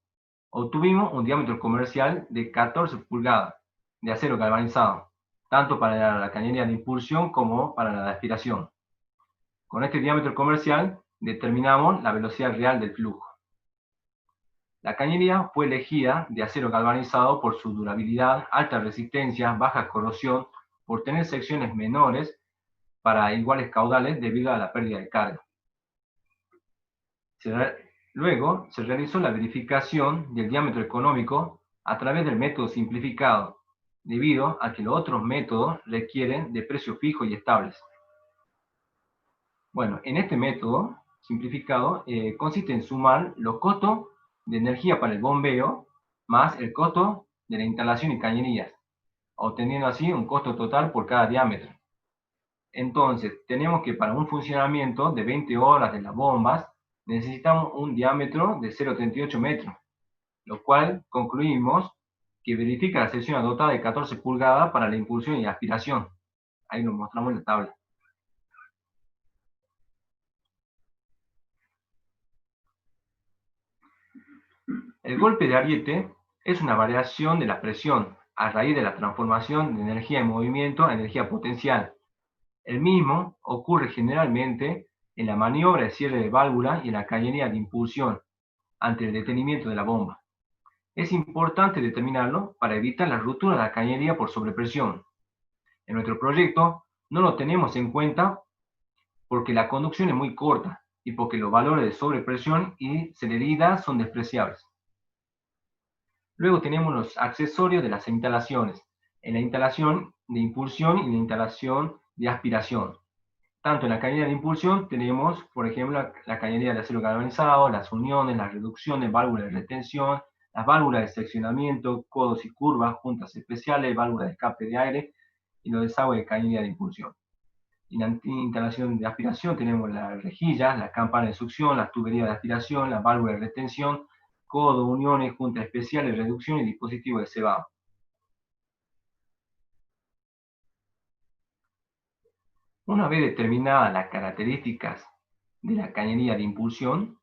[SPEAKER 4] obtuvimos un diámetro comercial de 14 pulgadas de acero galvanizado, tanto para la cañería de impulsión como para la de aspiración. Con este diámetro comercial determinamos la velocidad real del flujo. La cañería fue elegida de acero galvanizado por su durabilidad, alta resistencia, baja corrosión, por tener secciones menores para iguales caudales debido a la pérdida de carga. Luego se realizó la verificación del diámetro económico a través del método simplificado, debido a que los otros métodos requieren de precios fijos y estables. Bueno, en este método simplificado consiste en sumar los costos de energía para el bombeo más el costo de la instalación y cañerías, obteniendo así un costo total por cada diámetro. Entonces, tenemos que para un funcionamiento de 20 horas de las bombas, necesitamos un diámetro de 0,38 metros, lo cual concluimos que verifica la sección dotada de 14 pulgadas para la impulsión y aspiración. Ahí lo mostramos en la tabla. El golpe de ariete es una variación de la presión a raíz de la transformación de energía en movimiento a energía potencial. El mismo ocurre generalmente en la maniobra de cierre de válvula y en la cañería de impulsión ante el detenimiento de la bomba. Es importante determinarlo para evitar la ruptura de la cañería por sobrepresión. En nuestro proyecto no lo tenemos en cuenta porque la conducción es muy corta y porque los valores de sobrepresión y celeridad son despreciables. Luego tenemos los accesorios de las instalaciones, en la instalación de impulsión y la instalación de aspiración. Tanto en la cañería de impulsión tenemos, por ejemplo, la cañería de acero galvanizado, las uniones, las reducciones, válvulas de retención, las válvulas de seccionamiento, codos y curvas, juntas especiales, válvulas de escape de aire y los desagües de cañería de impulsión. En la instalación de aspiración tenemos las rejillas, las campanas de succión, las tuberías de aspiración, las válvulas de retención, codos, uniones, juntas especiales, reducción y dispositivos de cebado. Una vez determinadas las características de la cañería de impulsión,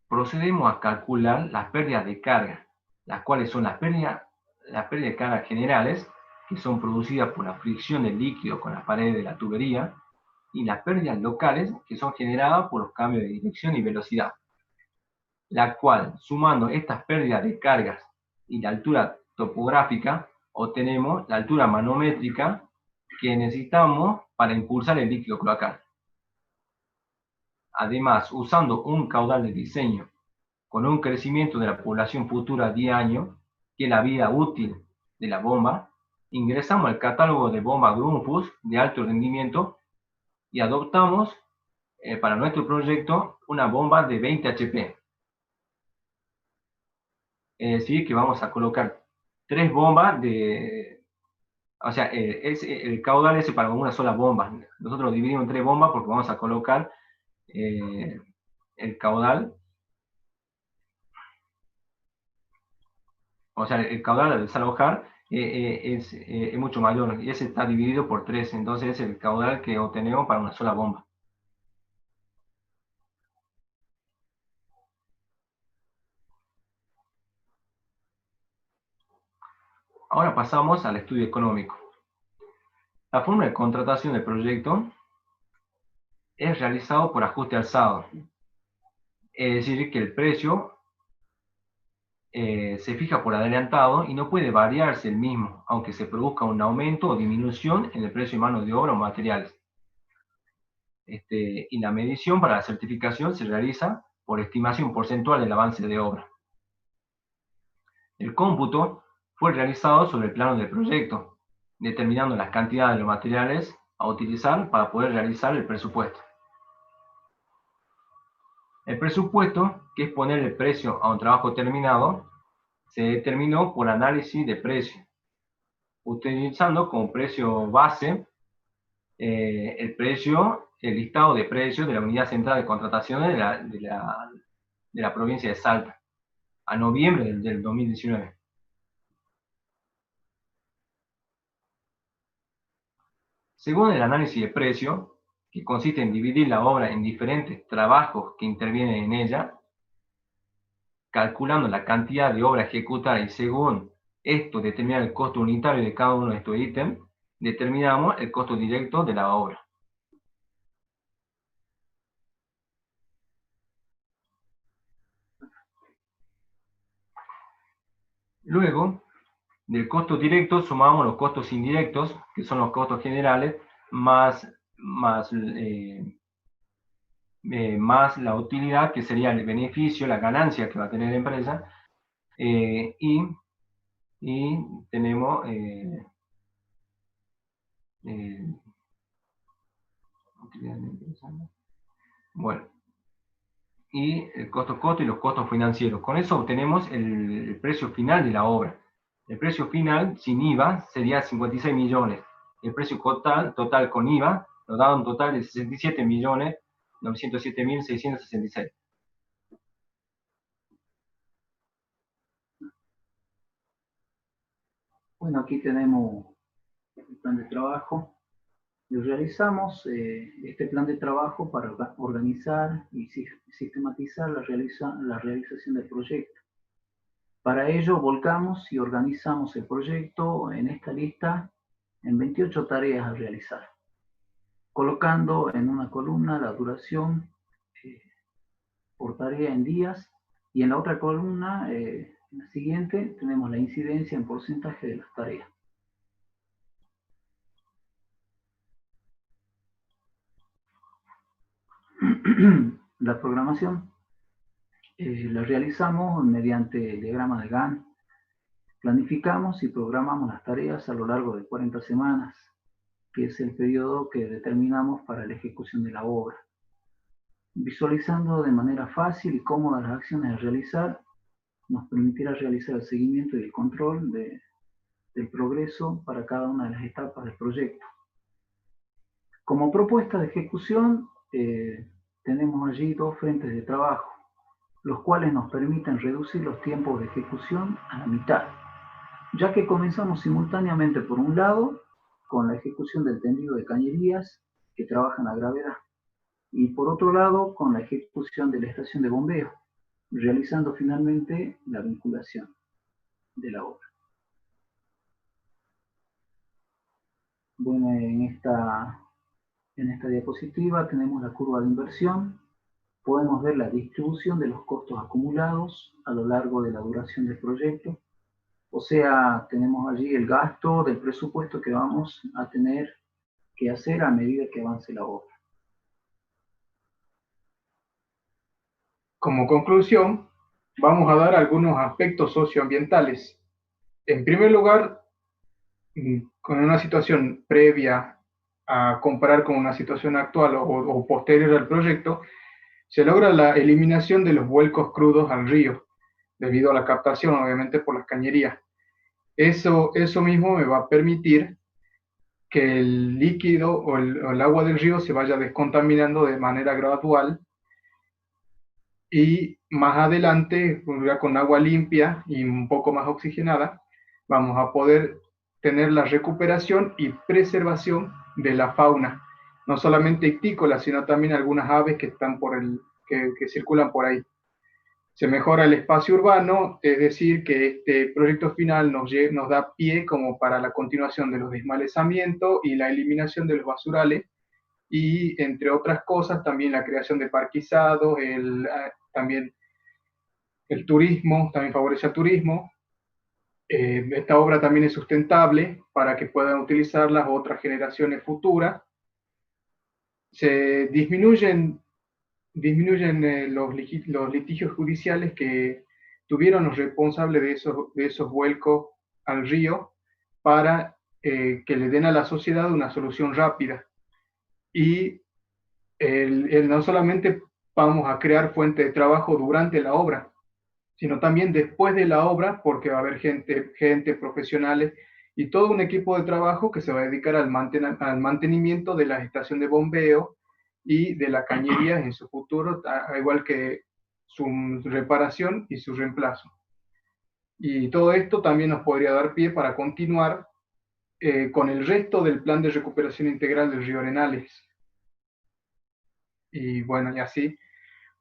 [SPEAKER 4] procedemos a calcular las pérdidas de carga, las cuales son las pérdidas de carga generales, que son producidas por la fricción del líquido con las paredes de la tubería, y las pérdidas locales, que son generadas por los cambios de dirección y velocidad, la cual, sumando estas pérdidas de cargas y la altura topográfica, obtenemos la altura manométrica que necesitamos para impulsar el líquido cloacal. Además, usando un caudal de diseño con un crecimiento de la población futura día a año, que es la vida útil de la bomba, ingresamos al catálogo de bomba Grundfos de alto rendimiento y adoptamos para nuestro proyecto una bomba de 20 HP. Es decir, que vamos a colocar 3 bombas de... O sea, el caudal es para una sola bomba. Nosotros lo dividimos en 3 bombas porque vamos a colocar el caudal. O sea, el caudal al desalojar es mucho mayor y ese está dividido por 3. Entonces es el caudal que obtenemos para una sola bomba. Ahora pasamos al estudio económico. La forma de contratación del proyecto es realizado por ajuste alzado. Es decir, que el precio se fija por adelantado y no puede variarse el mismo, aunque se produzca un aumento o disminución en el precio de mano de obra o materiales. Y la medición para la certificación se realiza por estimación porcentual del avance de obra. El cómputo fue realizado sobre el plano del proyecto, determinando las cantidades de los materiales a utilizar para poder realizar el presupuesto. El presupuesto, que es poner el precio a un trabajo terminado, se determinó por análisis de precio, utilizando como precio base el listado de precios de la Unidad Central de Contrataciones de la provincia de Salta, a noviembre del 2019. Según el análisis de precio, que consiste en dividir la obra en diferentes trabajos que intervienen en ella, calculando la cantidad de obra ejecutada y según esto determinar el costo unitario de cada uno de estos ítems, determinamos el costo directo de la obra. Luego, del costo directo sumamos los costos indirectos, que son los costos generales, más la utilidad, que sería el beneficio, la ganancia que va a tener la empresa, y tenemos bueno, y el costo y los costos financieros. Con eso obtenemos el precio final de la obra. El precio final sin IVA sería 56 millones. El precio total con IVA nos da un total de 67.907.666.
[SPEAKER 2] Bueno, aquí tenemos el plan de trabajo. Y realizamos este plan de trabajo para organizar y sistematizar la realización del proyecto. Para ello, volcamos y organizamos el proyecto en esta lista en 28 tareas a realizar, colocando en una columna la duración por tarea en días, y en la otra columna, en la siguiente, tenemos la incidencia en porcentaje de las tareas. La programación la realizamos mediante diagrama de Gantt. Planificamos y programamos las tareas a lo largo de 40 semanas, que es el periodo que determinamos para la ejecución de la obra. Visualizando de manera fácil y cómoda las acciones a realizar, nos permitirá realizar el seguimiento y el control del progreso para cada una de las etapas del proyecto. Como propuesta de ejecución, tenemos allí dos frentes de trabajo, los cuales nos permiten reducir los tiempos de ejecución a la mitad, ya que comenzamos simultáneamente por un lado con la ejecución del tendido de cañerías que trabajan a gravedad, y por otro lado con la ejecución de la estación de bombeo, realizando finalmente la vinculación de la obra. Bueno, en esta diapositiva tenemos la curva de inversión. Podemos ver la distribución de los costos acumulados a lo largo de la duración del proyecto. O sea, tenemos allí el gasto del presupuesto que vamos a tener que hacer a medida que avance la obra.
[SPEAKER 3] Como conclusión, vamos a dar algunos aspectos socioambientales. En primer lugar, con una situación previa a comparar con una situación actual o posterior al proyecto, se logra la eliminación de los vuelcos crudos al río, debido a la captación, obviamente, por las cañerías. Eso mismo me va a permitir que el líquido o el agua del río se vaya descontaminando de manera gradual, y más adelante, ya con agua limpia y un poco más oxigenada, vamos a poder tener la recuperación y preservación de la fauna, no solamente ictícola, sino también algunas aves que están que circulan por ahí. Se mejora el espacio urbano, es decir, que este proyecto final nos da pie como para la continuación de los desmalezamientos y la eliminación de los basurales, y entre otras cosas también la creación de parquizados, también el turismo, también favorece al turismo. Esta obra también es sustentable para que puedan utilizar las otras generaciones futuras. Se disminuyen los litigios judiciales que tuvieron los responsables de esos vuelcos al río, para que le den a la sociedad una solución rápida. Y no solamente vamos a crear fuente de trabajo durante la obra, sino también después de la obra, porque va a haber gente profesionales y todo un equipo de trabajo que se va a dedicar al mantenimiento de la estación de bombeo y de la cañería en su futuro, igual que su reparación y su reemplazo. Y todo esto también nos podría dar pie para continuar con el resto del plan de recuperación integral del río Arenales. Y bueno, y así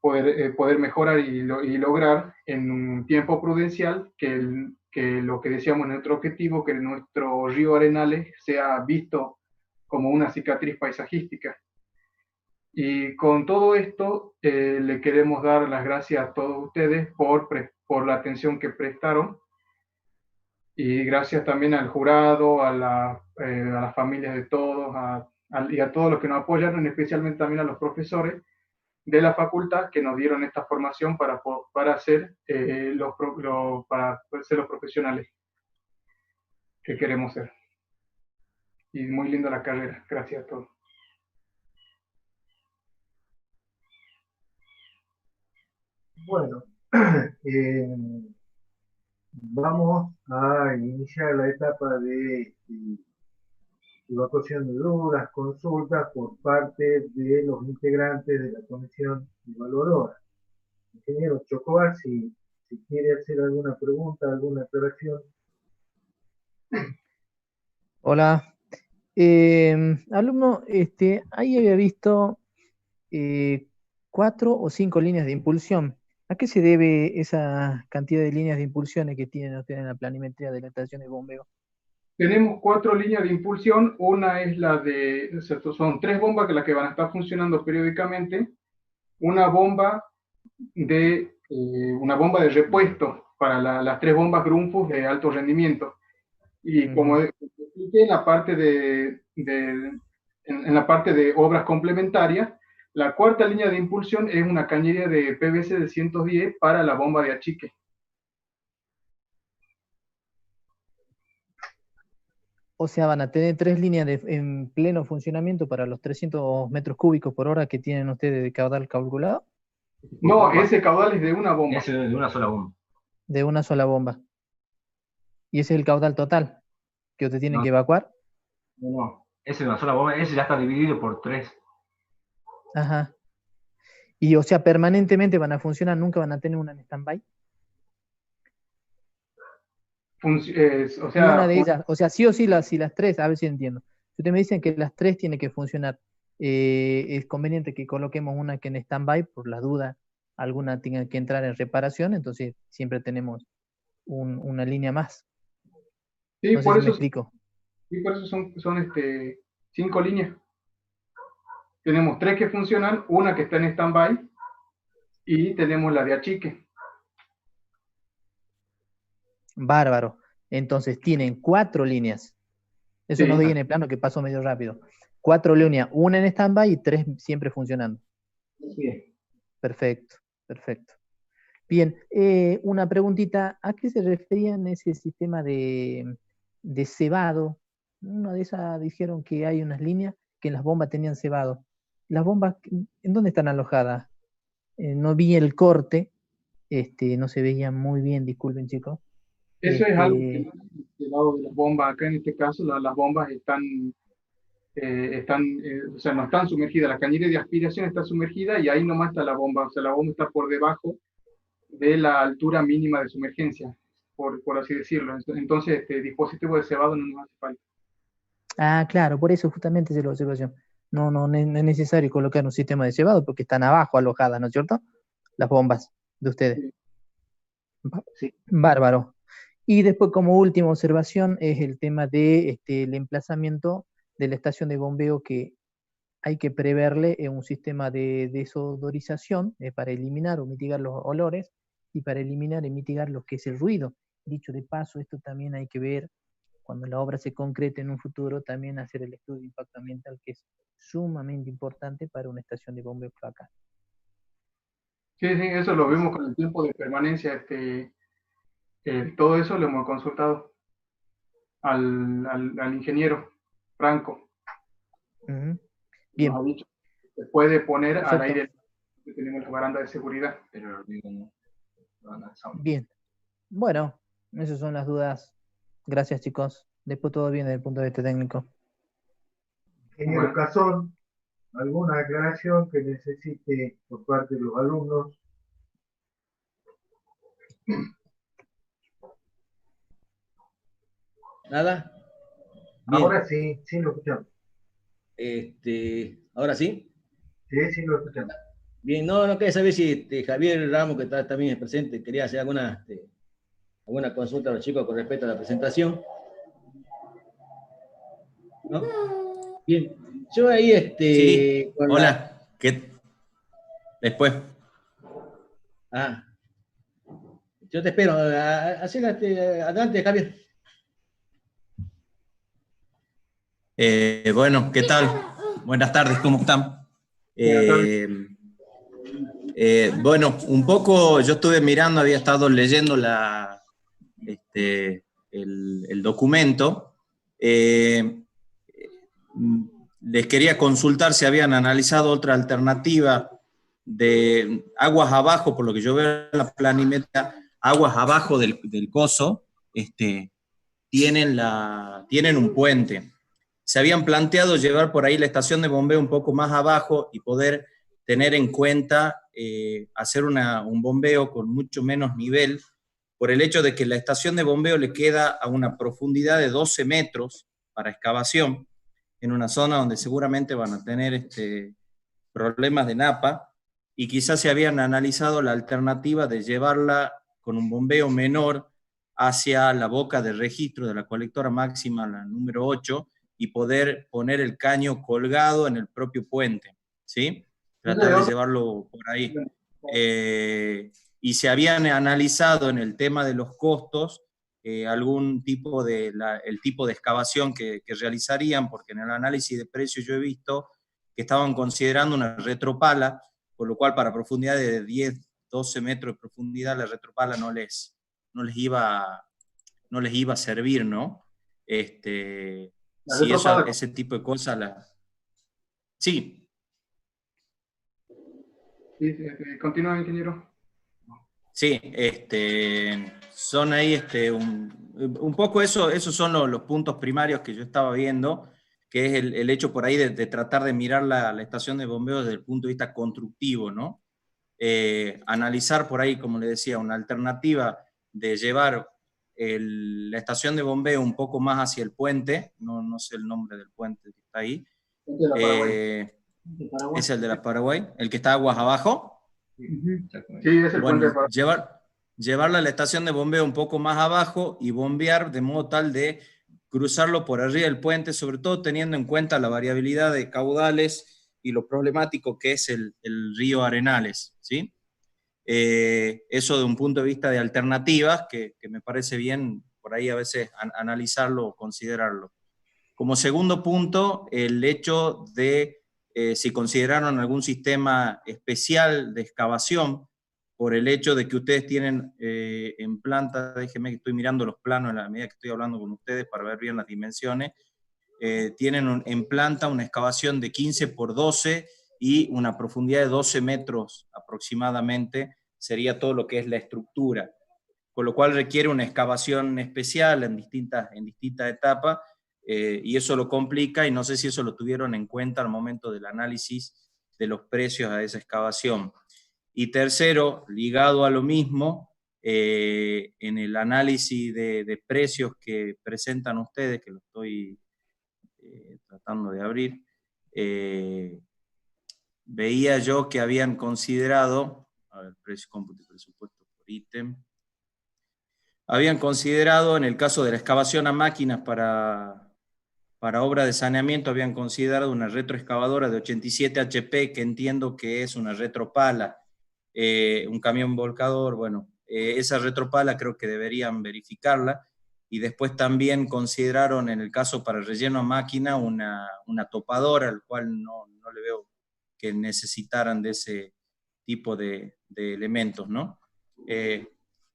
[SPEAKER 3] poder mejorar y lograr en un tiempo prudencial que lo que decíamos en nuestro objetivo, que nuestro río Arenales sea visto como una cicatriz paisajística. Y con todo esto, le queremos dar las gracias a todos ustedes por la atención que prestaron, Y gracias también al jurado, a las familias de todos, y a todos los que nos apoyaron, especialmente también a los profesores de la facultad que nos dieron esta formación para ser para ser los profesionales que queremos ser. Y muy linda la carrera, gracias a todos.
[SPEAKER 1] Bueno, vamos a iniciar la etapa de evacuación de dudas, consultas por parte de los integrantes de la comisión evaluadora. Ingeniero Chocobar, si quiere hacer alguna pregunta, alguna aclaración.
[SPEAKER 5] Hola. Alumno, ahí había visto 4 o 5 líneas de impulsión. ¿A qué se debe esa cantidad de líneas de impulsiones que tienen ustedes en la planimetría de la estación de bombeo?
[SPEAKER 3] Tenemos 4 líneas de impulsión. Una es la de, son 3 bombas que las que van a estar funcionando periódicamente. Una bomba de repuesto para las 3 bombas Grundfos de alto rendimiento. Y como expliqué en la parte en la parte de obras complementarias, la 4ª línea de impulsión es una cañería de PVC de 110 para la bomba de achique.
[SPEAKER 5] O sea, van a tener 3 líneas en pleno funcionamiento para los 300 metros cúbicos por hora que tienen ustedes de caudal calculado.
[SPEAKER 3] No, ese caudal es de una bomba.
[SPEAKER 4] Es de una sola bomba.
[SPEAKER 5] De una sola bomba. ¿Y ese es el caudal total que ustedes tienen que evacuar?
[SPEAKER 4] No, ese es una sola bomba, ese ya está dividido por 3.
[SPEAKER 5] Ajá. Y o sea, permanentemente van a funcionar, nunca van a tener una en stand-by.
[SPEAKER 3] O
[SPEAKER 5] Y una
[SPEAKER 3] sea,
[SPEAKER 5] de ellas, o sea, sí o sí, si las 3, a ver si entiendo. Si ustedes me dicen que las 3 tienen que funcionar, es conveniente que coloquemos una que en stand-by, por las dudas, alguna tenga que entrar en reparación, entonces siempre tenemos una línea más.
[SPEAKER 3] sí,
[SPEAKER 5] No sé si me explico.
[SPEAKER 3] Sí, por eso son 5 líneas. Tenemos 3 que funcionan, una que está en stand-by, y tenemos la de achique.
[SPEAKER 5] Bárbaro. Entonces tienen 4 líneas. Eso
[SPEAKER 3] Sí.
[SPEAKER 5] no vi en el plano que pasó medio rápido. 4 líneas, una en stand-by y 3 siempre funcionando.
[SPEAKER 4] Bien.
[SPEAKER 5] Perfecto, perfecto. Bien, una preguntita, ¿a qué se referían ese sistema de cebado? Una de esas dijeron que hay unas líneas que en las bombas tenían cebado. ¿Las bombas en dónde están alojadas? No vi el corte, no se veía muy bien, disculpen chicos.
[SPEAKER 3] Eso es algo que no es del lado de las bombas. Acá en este caso las bombas o sea, no están sumergidas. La cañería de aspiración está sumergida y ahí nomás está la bomba. O sea, la bomba está por debajo de la altura mínima de sumergencia, por así decirlo. Entonces, este dispositivo de cebado no nos hace falta.
[SPEAKER 5] Ah, claro, por eso justamente es la observación. No es necesario colocar un sistema de cebado porque están abajo alojadas, ¿no es cierto? Las bombas de ustedes.
[SPEAKER 4] Sí.
[SPEAKER 5] Bárbaro. Y después, como última observación, es el tema de el emplazamiento de la estación de bombeo, que hay que preverle un sistema de desodorización para eliminar o mitigar los olores y para eliminar y mitigar lo que es el ruido. Dicho de paso, esto también hay que ver cuando la obra se concrete en un futuro, también hacer el estudio de impacto ambiental, que es sumamente importante para una estación de bombeo acá.
[SPEAKER 3] Sí, eso lo vimos con el tiempo de permanencia. Todo eso lo hemos consultado al ingeniero Franco.
[SPEAKER 5] Bien.
[SPEAKER 3] Nos ha dicho que se puede poner
[SPEAKER 5] Perfecto.
[SPEAKER 3] al aire que tenemos la baranda de seguridad.
[SPEAKER 4] Pero no.
[SPEAKER 5] Bien. Bueno, esas son las dudas. Gracias, chicos. Después todo bien desde el punto de vista técnico.
[SPEAKER 1] Ingeniero Cazón, ¿alguna aclaración que necesite por parte de los alumnos?
[SPEAKER 6] ¿Nada? Bien.
[SPEAKER 1] Ahora sí, sí lo escuchamos.
[SPEAKER 6] ¿Ahora sí?
[SPEAKER 1] Sí lo escuchamos.
[SPEAKER 6] Bien, no quería saber si Javier Ramos, que está también presente, quería hacer alguna consulta a los chicos con respecto a la presentación. ¿No? Bien. Yo ahí,
[SPEAKER 7] Sí, hola. ¿Qué? Después.
[SPEAKER 6] Yo te espero. Adelante, Javier.
[SPEAKER 7] Bueno, ¿qué tal? Buenas tardes, ¿cómo están? Bueno, un poco yo estuve mirando, había estado leyendo el documento. Les quería consultar si habían analizado otra alternativa de aguas abajo, por lo que yo veo en la planimetría, aguas abajo del coso, tienen un puente. Se habían planteado llevar por ahí la estación de bombeo un poco más abajo y poder tener en cuenta hacer un bombeo con mucho menos nivel, por el hecho de que la estación de bombeo le queda a una profundidad de 12 metros para excavación, en una zona donde seguramente van a tener problemas de napa, y quizás se habían analizado la alternativa de llevarla con un bombeo menor hacia la boca de registro de la colectora máxima, la número 8, y poder poner el caño colgado en el propio puente, ¿sí? Tratar de llevarlo por ahí. Y se habían analizado en el tema de los costos algún tipo el tipo de excavación que realizarían, porque en el análisis de precios yo he visto que estaban considerando una retropala, por lo cual para profundidad de 10, 12 metros de profundidad la retropala no les iba a servir, ¿no? Si ese tipo de cosas Sí.
[SPEAKER 3] Sí, continúa, ingeniero.
[SPEAKER 7] Sí, son ahí un poco esos son los puntos primarios que yo estaba viendo, que es el hecho por ahí de tratar de mirar la estación de bombeo desde el punto de vista constructivo, ¿no? Analizar por ahí, como le decía, una alternativa de llevar la estación de bombeo un poco más hacia el puente, no sé el nombre del puente que está ahí. Es el de la Paraguay, el que está aguas abajo.
[SPEAKER 3] Sí, es el puente.
[SPEAKER 7] Llevarla a la estación de bombeo un poco más abajo y bombear de modo tal de cruzarlo por arriba del puente, sobre todo teniendo en cuenta la variabilidad de caudales y lo problemático que es el río Arenales, ¿sí? Eso de un punto de vista de alternativas, que me parece bien por ahí a veces analizarlo o considerarlo. Como segundo punto, el hecho de si consideraron algún sistema especial de excavación, por el hecho de que ustedes tienen en planta, déjenme que estoy mirando los planos en la medida que estoy hablando con ustedes para ver bien las dimensiones, tienen en planta una excavación de 15 por 12 y una profundidad de 12 metros aproximadamente, sería todo lo que es la estructura, con lo cual requiere una excavación especial en distintas etapas, y eso lo complica, y no sé si eso lo tuvieron en cuenta al momento del análisis de los precios a esa excavación. Y tercero, ligado a lo mismo, en el análisis de precios que presentan ustedes, que lo estoy tratando de abrir, veía yo que habían considerado, a ver, precio, cómputo y presupuesto por ítem, habían considerado en el caso de la excavación a máquinas para obra de saneamiento, habían considerado una retroexcavadora de 87 HP, que entiendo que es una retropala, un camión volcador. Bueno, esa retropala creo que deberían verificarla, y después también consideraron en el caso para relleno a máquina una topadora, al cual no le veo que necesitaran de ese tipo de elementos, ¿no?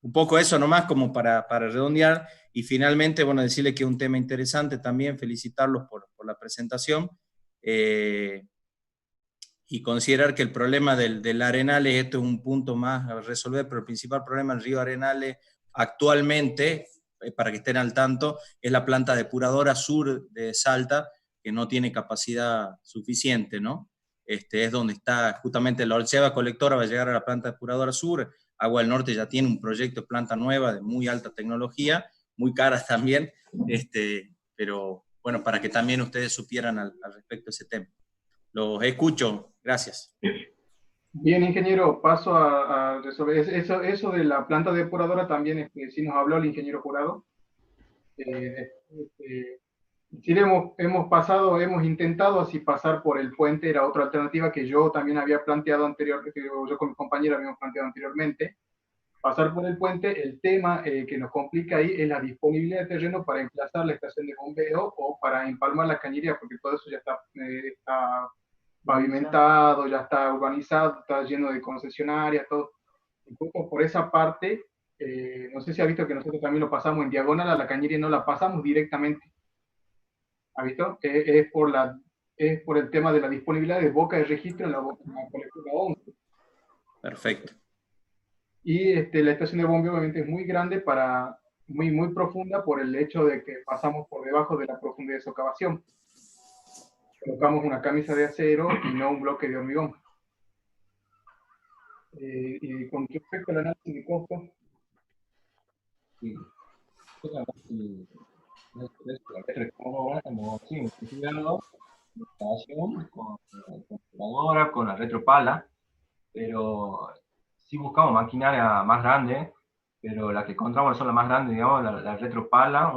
[SPEAKER 7] Un poco eso nomás como para redondear, y finalmente, bueno, decirles que es un tema interesante también, felicitarlos por la presentación, y considerar que el problema del Arenales, esto es un punto más a resolver, pero el principal problema del río Arenales actualmente, para que estén al tanto, es la planta depuradora sur de Salta, que no tiene capacidad suficiente, ¿no? Es donde está justamente la Orceva colectora, va a llegar a la planta depuradora sur. Agua del Norte ya tiene un proyecto de planta nueva de muy alta tecnología, muy caras también, pero bueno, para que también ustedes supieran al respecto de ese tema. Los escucho, gracias.
[SPEAKER 3] Bien, ingeniero, paso a resolver eso de la planta depuradora también, sí nos habló el ingeniero Jurado. Sí, hemos intentado así pasar por el puente, era otra alternativa que yo también había planteado anteriormente, que yo con mi compañero habíamos planteado anteriormente. pasar por el puente. El tema que nos complica ahí es la disponibilidad de terreno para emplazar la estación de bombeo o para empalmar la cañería, porque todo eso ya está pavimentado, ya está urbanizado, está lleno de concesionarias, todo. Y justo por esa parte, no sé si ha visto que nosotros también lo pasamos en diagonal a la cañería, no la pasamos directamente. ¿Ha visto? Es por el tema de la disponibilidad de boca de registro en la colectora 11.
[SPEAKER 7] Perfecto.
[SPEAKER 3] Y la estación de bombeo obviamente es muy grande, muy profunda, por el hecho de que pasamos por debajo de la profundidad de socavación. Colocamos una camisa de acero y no un bloque de hormigón. Y con respecto al análisis de costos,
[SPEAKER 4] Sí. Hemos investigado la instalación con computadora, con la retropala, pero sí buscamos maquinaria más grande, pero la que encontramos son las más grandes, digamos, la retropala,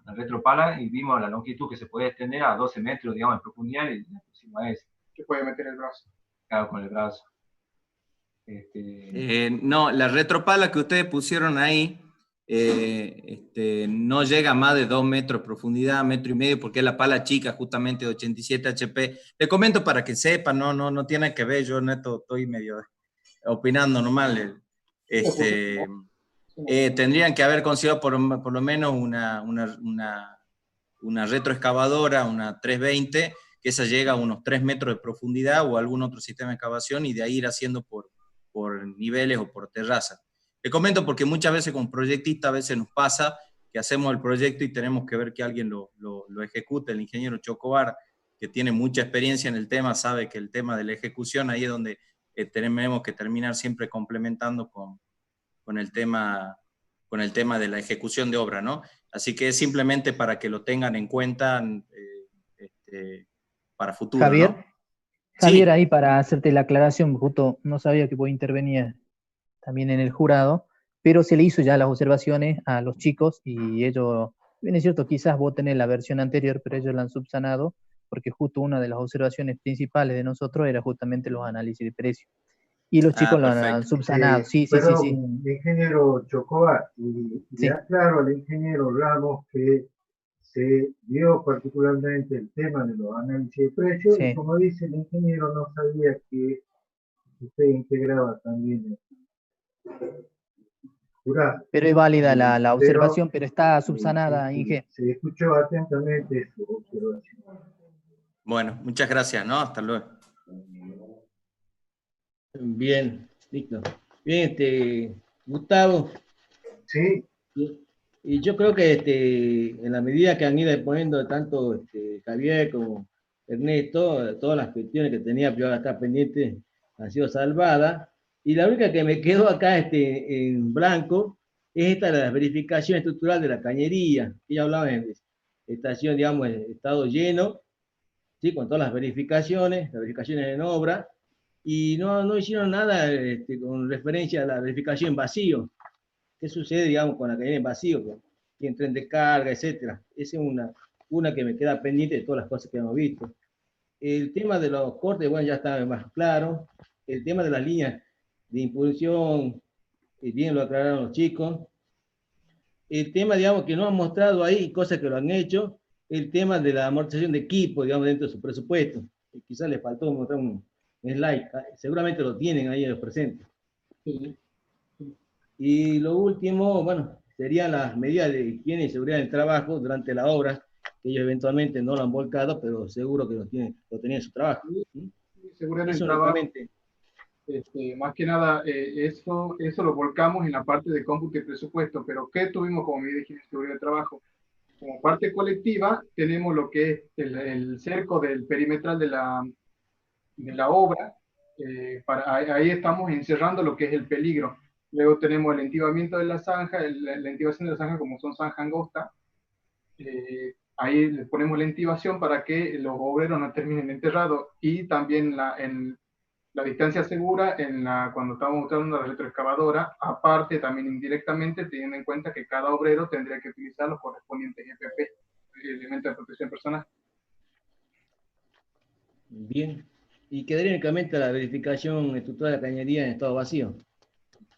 [SPEAKER 4] la retropala, y vimos la longitud que se puede extender a 12 metros, digamos, en profundidad, y la pusimos a esa,
[SPEAKER 3] que puede meter el brazo.
[SPEAKER 4] claro, con el brazo.
[SPEAKER 7] No, la retropala que ustedes pusieron ahí no llega a más de 2 metros de profundidad, 1,5 metros, porque es la pala chica, justamente de 87 HP. Le comento para que sepan, no tiene que ver, yo neto estoy medio opinando normal. Tendrían que haber conseguido por lo menos una retroexcavadora, una 320, que esa llega a unos 3 metros de profundidad, o algún otro sistema de excavación, y de ahí ir haciendo por niveles o por terrazas. Le comento porque muchas veces con proyectistas a veces nos pasa que hacemos el proyecto y tenemos que ver que alguien lo ejecute. El ingeniero Chocobar, que tiene mucha experiencia en el tema, sabe que el tema de la ejecución ahí es donde tenemos que terminar siempre complementando con el tema de la ejecución de obra, ¿no? Así que es simplemente para que lo tengan en cuenta para futuro,
[SPEAKER 5] Javier,
[SPEAKER 7] ¿no?
[SPEAKER 5] Javier,
[SPEAKER 7] Sí.
[SPEAKER 5] ahí para hacerte la aclaración, justo no sabía que vos intervenía también en el jurado, pero se le hizo ya las observaciones a los chicos y ellos, bien es cierto, quizás vos tenés la versión anterior, pero ellos la han subsanado, porque justo una de las observaciones principales de nosotros era justamente los análisis de precio. Y los chicos lo han
[SPEAKER 7] Perfecto.
[SPEAKER 5] subsanado, sí.
[SPEAKER 1] Ingeniero Chocobar, y
[SPEAKER 5] Sí.
[SPEAKER 1] aclaro al ingeniero Ramos que se dio particularmente el tema de los análisis de precios,
[SPEAKER 5] Sí.
[SPEAKER 1] y como dice el ingeniero, no sabía que usted integraba también el jurado.
[SPEAKER 5] Pero es válida la observación, pero está subsanada, Inge.
[SPEAKER 1] Se escuchó atentamente su observación.
[SPEAKER 7] Bueno, muchas gracias, ¿no? Hasta luego.
[SPEAKER 6] Bien, listo. Bien, Gustavo.
[SPEAKER 1] Sí.
[SPEAKER 6] Y yo creo que en la medida que han ido exponiendo tanto Javier como Ernesto, todas las cuestiones que tenía yo acá pendientes han sido salvadas. Y la única que me quedó acá en blanco es esta de la verificación estructural de la cañería. Ya hablaba en estación, digamos, en estado lleno, ¿sí? Con todas las verificaciones en obra, y no hicieron nada con referencia a la verificación en vacío. ¿Qué sucede, digamos, con la cañería en vacío? Y en tren de carga, etcétera. Esa es una que me queda pendiente de todas las cosas que hemos visto. El tema de los cortes, bueno, ya está más claro. El tema de las líneas de impulsión, bien lo aclararon los chicos. El tema, digamos, que no han mostrado ahí, cosas que lo han hecho, el tema de la amortización de equipo, digamos, dentro de su presupuesto. Quizás les faltó mostrar un slide, seguramente lo tienen ahí en los presentes. Sí. Y lo último, bueno, serían las medidas de higiene y seguridad del trabajo durante la obra, que ellos eventualmente no lo han volcado, pero seguro que lo tenían en su trabajo.
[SPEAKER 3] ¿Sí? Seguridad del trabajo. Más que nada, eso lo volcamos en la parte de cómputo y presupuesto, pero ¿qué tuvimos como medida de higiene y seguridad del trabajo? Como parte colectiva, tenemos lo que es el cerco del perimetral de la obra. Ahí estamos encerrando lo que es el peligro. Luego tenemos el entibamiento de la zanja, la entibación de la zanja, como son zanja angosta. Ahí le ponemos la entibación para que los obreros no terminen enterrados. Y también en la distancia segura, cuando estamos usando la retroexcavadora, aparte también indirectamente, teniendo en cuenta que cada obrero tendría que utilizar los correspondientes EPP, elementos de protección personal.
[SPEAKER 6] Bien. Y quedaría únicamente la verificación estructural de la cañería en estado vacío.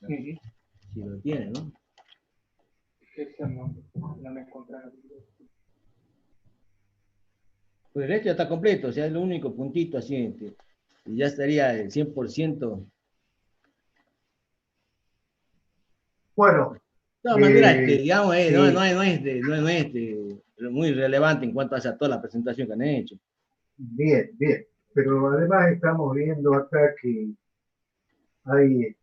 [SPEAKER 3] Sí.
[SPEAKER 6] si lo tiene, ¿no?
[SPEAKER 3] No me encontraron.
[SPEAKER 6] Pues el resto ya está completo, o sea, es lo único puntito así, y ya estaría el 100%.
[SPEAKER 1] Bueno,
[SPEAKER 6] De todas maneras,
[SPEAKER 1] eh,
[SPEAKER 6] digamos,
[SPEAKER 1] sí,
[SPEAKER 6] no es muy relevante en cuanto a toda la presentación que han hecho.
[SPEAKER 1] bien, bien. Pero además estamos viendo acá que hay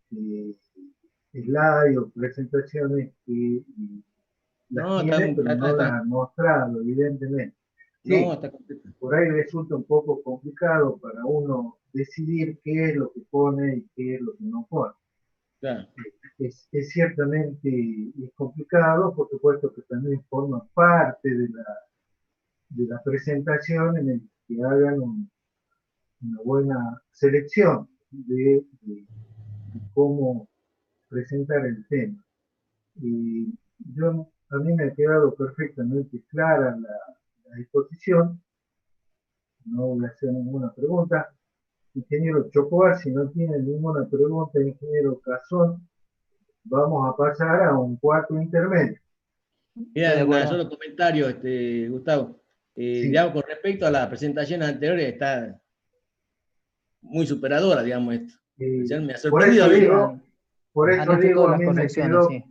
[SPEAKER 1] slides o presentaciones que las
[SPEAKER 6] No,
[SPEAKER 1] tiene, pero no las han mostrado, evidentemente.
[SPEAKER 6] no,
[SPEAKER 1] Sí,
[SPEAKER 6] está completo.
[SPEAKER 1] por ahí resulta un poco complicado para uno decidir qué es lo que pone y qué es lo que no pone.
[SPEAKER 6] Claro.
[SPEAKER 1] Es ciertamente es complicado, por supuesto que también forma parte de la presentación en el que hagan una buena selección de cómo presentar el tema. Y a mí me ha quedado perfectamente clara la exposición, no voy a hacer ninguna pregunta. Ingeniero Chocobar, si no tiene ninguna pregunta, ingeniero Cazón, vamos a pasar a un cuarto intermedio.
[SPEAKER 6] Mira,
[SPEAKER 5] Estoy de
[SPEAKER 6] un
[SPEAKER 5] acuerdo.
[SPEAKER 6] solo comentario, Gustavo.
[SPEAKER 1] Sí,
[SPEAKER 6] Digamos, con respecto a las presentaciones anteriores, está muy superadora, digamos, esto. O sea, me ha
[SPEAKER 1] por
[SPEAKER 6] sorprendido
[SPEAKER 1] eso
[SPEAKER 6] a mí.
[SPEAKER 5] Sí,
[SPEAKER 1] digo, por
[SPEAKER 5] han
[SPEAKER 1] eso
[SPEAKER 5] hecho
[SPEAKER 1] digo,
[SPEAKER 5] todas
[SPEAKER 1] a
[SPEAKER 5] las
[SPEAKER 1] mí me
[SPEAKER 5] correcciones,
[SPEAKER 1] quedó
[SPEAKER 5] sí.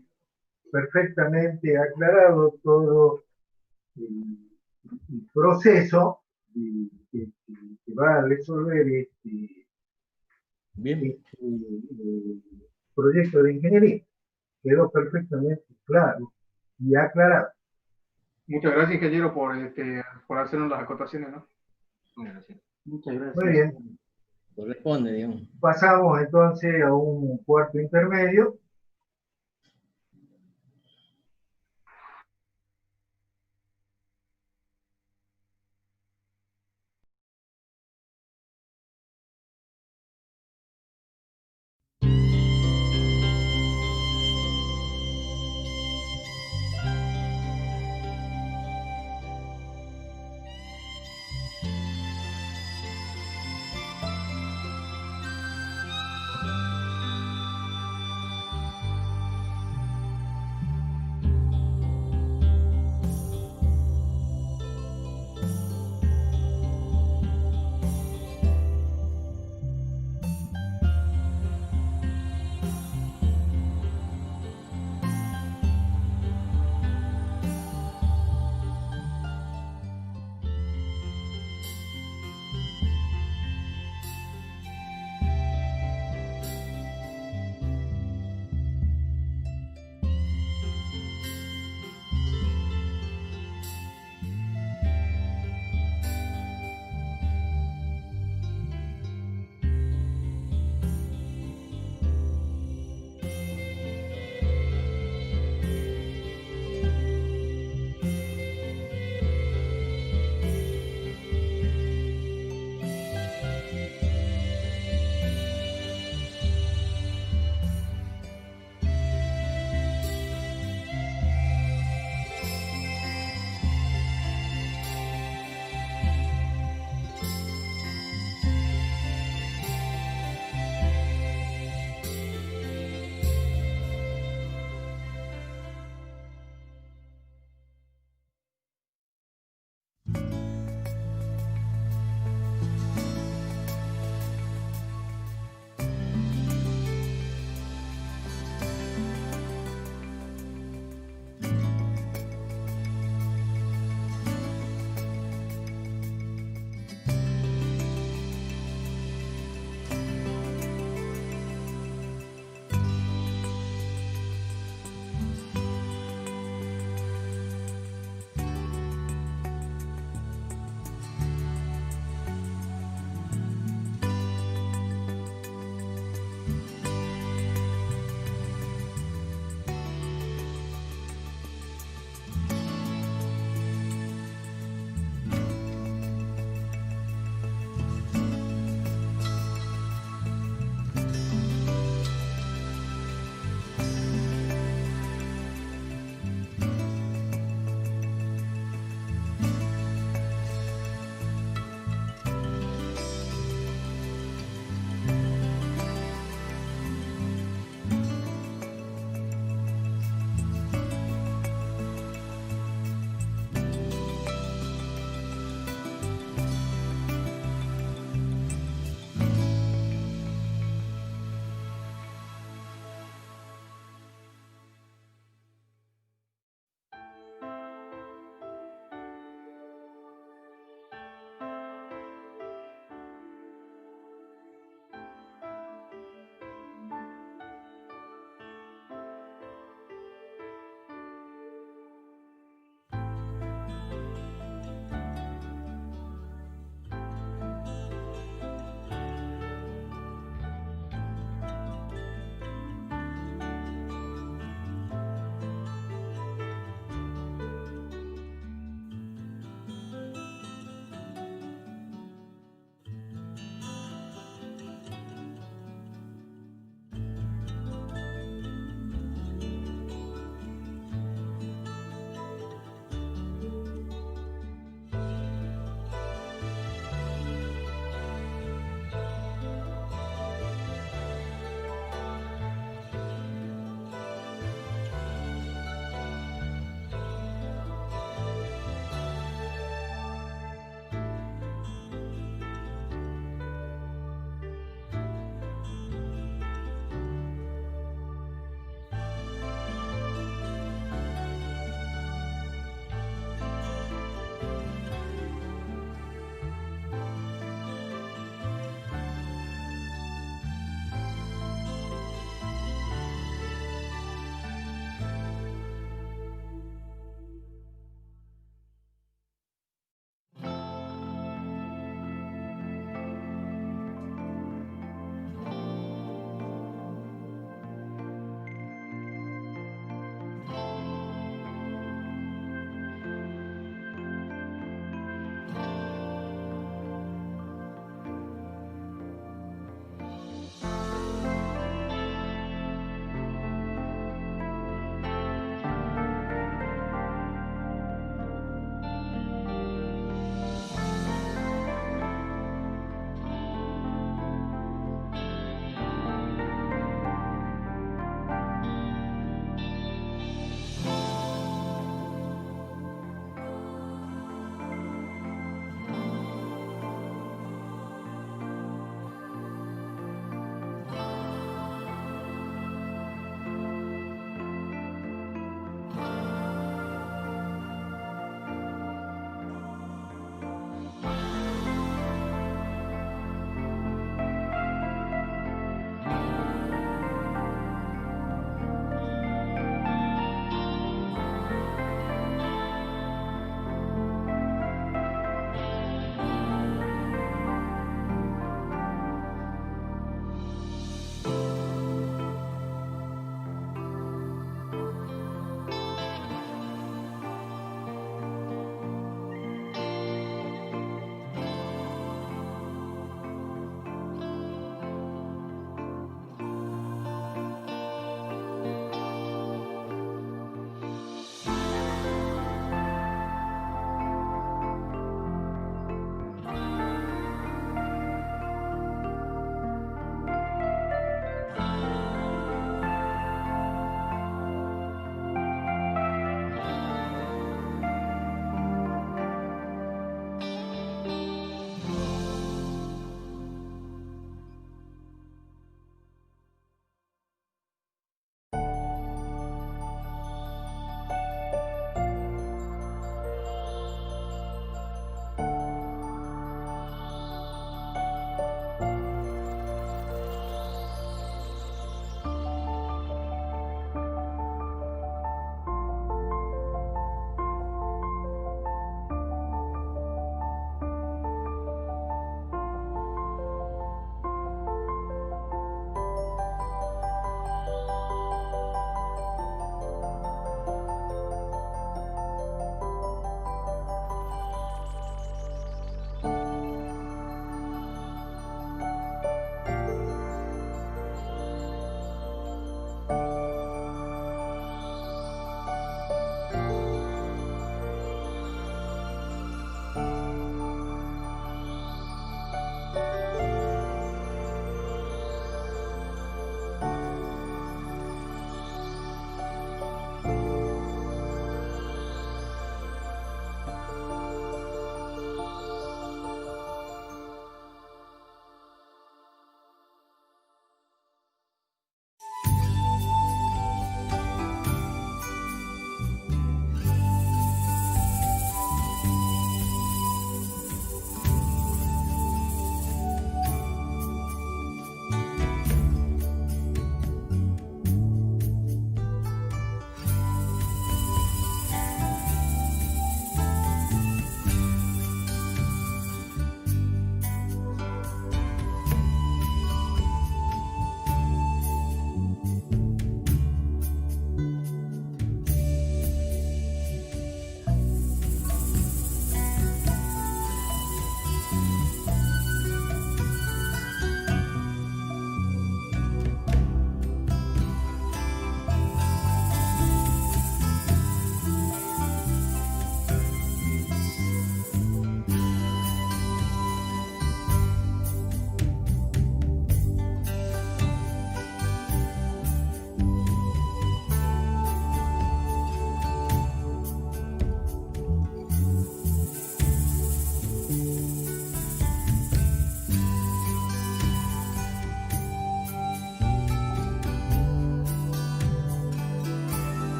[SPEAKER 1] perfectamente aclarado todo el proceso que va a resolver
[SPEAKER 6] Bien.
[SPEAKER 1] proyecto de ingeniería. Quedó perfectamente claro y aclarado.
[SPEAKER 3] Muchas gracias, ingeniero, por hacernos las acotaciones, ¿no?
[SPEAKER 4] Gracias.
[SPEAKER 6] Muchas
[SPEAKER 1] Muy
[SPEAKER 6] gracias.
[SPEAKER 1] bien,
[SPEAKER 6] Corresponde, digamos.
[SPEAKER 1] pasamos entonces a un cuarto intermedio.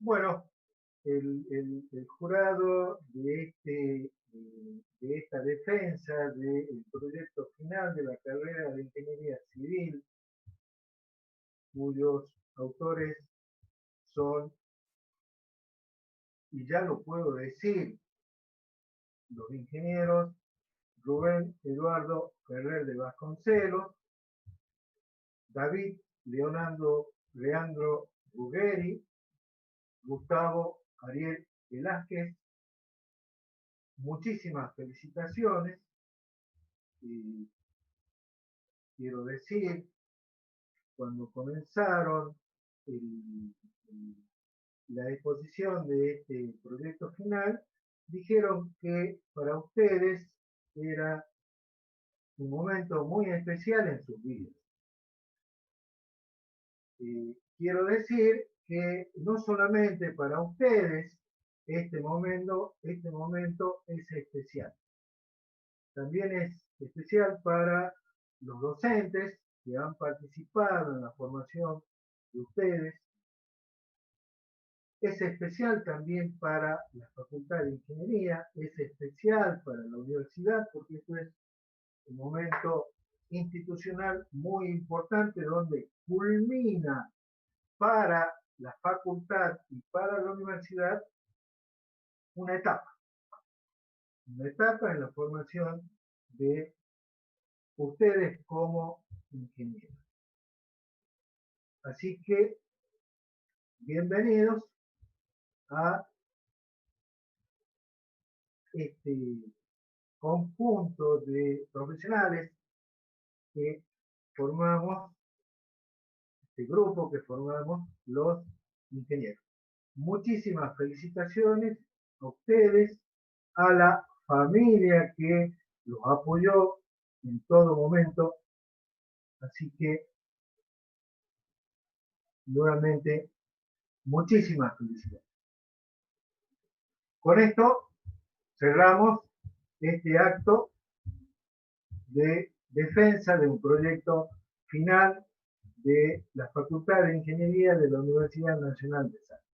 [SPEAKER 1] Bueno, el jurado de esta defensa del proyecto final de la carrera de Ingeniería Civil, cuyos autores son, y ya lo puedo decir, los ingenieros Rubén Eduardo Ferrer de Vasconcelos, David Leandro Ruggeri, Gustavo Ariel Velázquez. Muchísimas felicitaciones. Y quiero decir, cuando comenzaron la exposición de este proyecto final, dijeron que para ustedes era un momento muy especial en sus vidas. Quiero decir que no solamente para ustedes este momento es especial. También es especial para los docentes que han participado en la formación de ustedes. Es especial también para la Facultad de Ingeniería, es especial para la universidad, porque esto es un momento institucional muy importante donde culmina para la facultad y para la universidad una etapa en la formación de ustedes como ingenieros. Así que bienvenidos a este conjunto de profesionales que formamos, este grupo que formamos los ingenieros. Muchísimas felicitaciones a ustedes, a la familia que los apoyó en todo momento. Así que, nuevamente, muchísimas felicidades. Con esto cerramos este acto de defensa de un proyecto final de la Facultad de Ingeniería de la Universidad Nacional de Salta.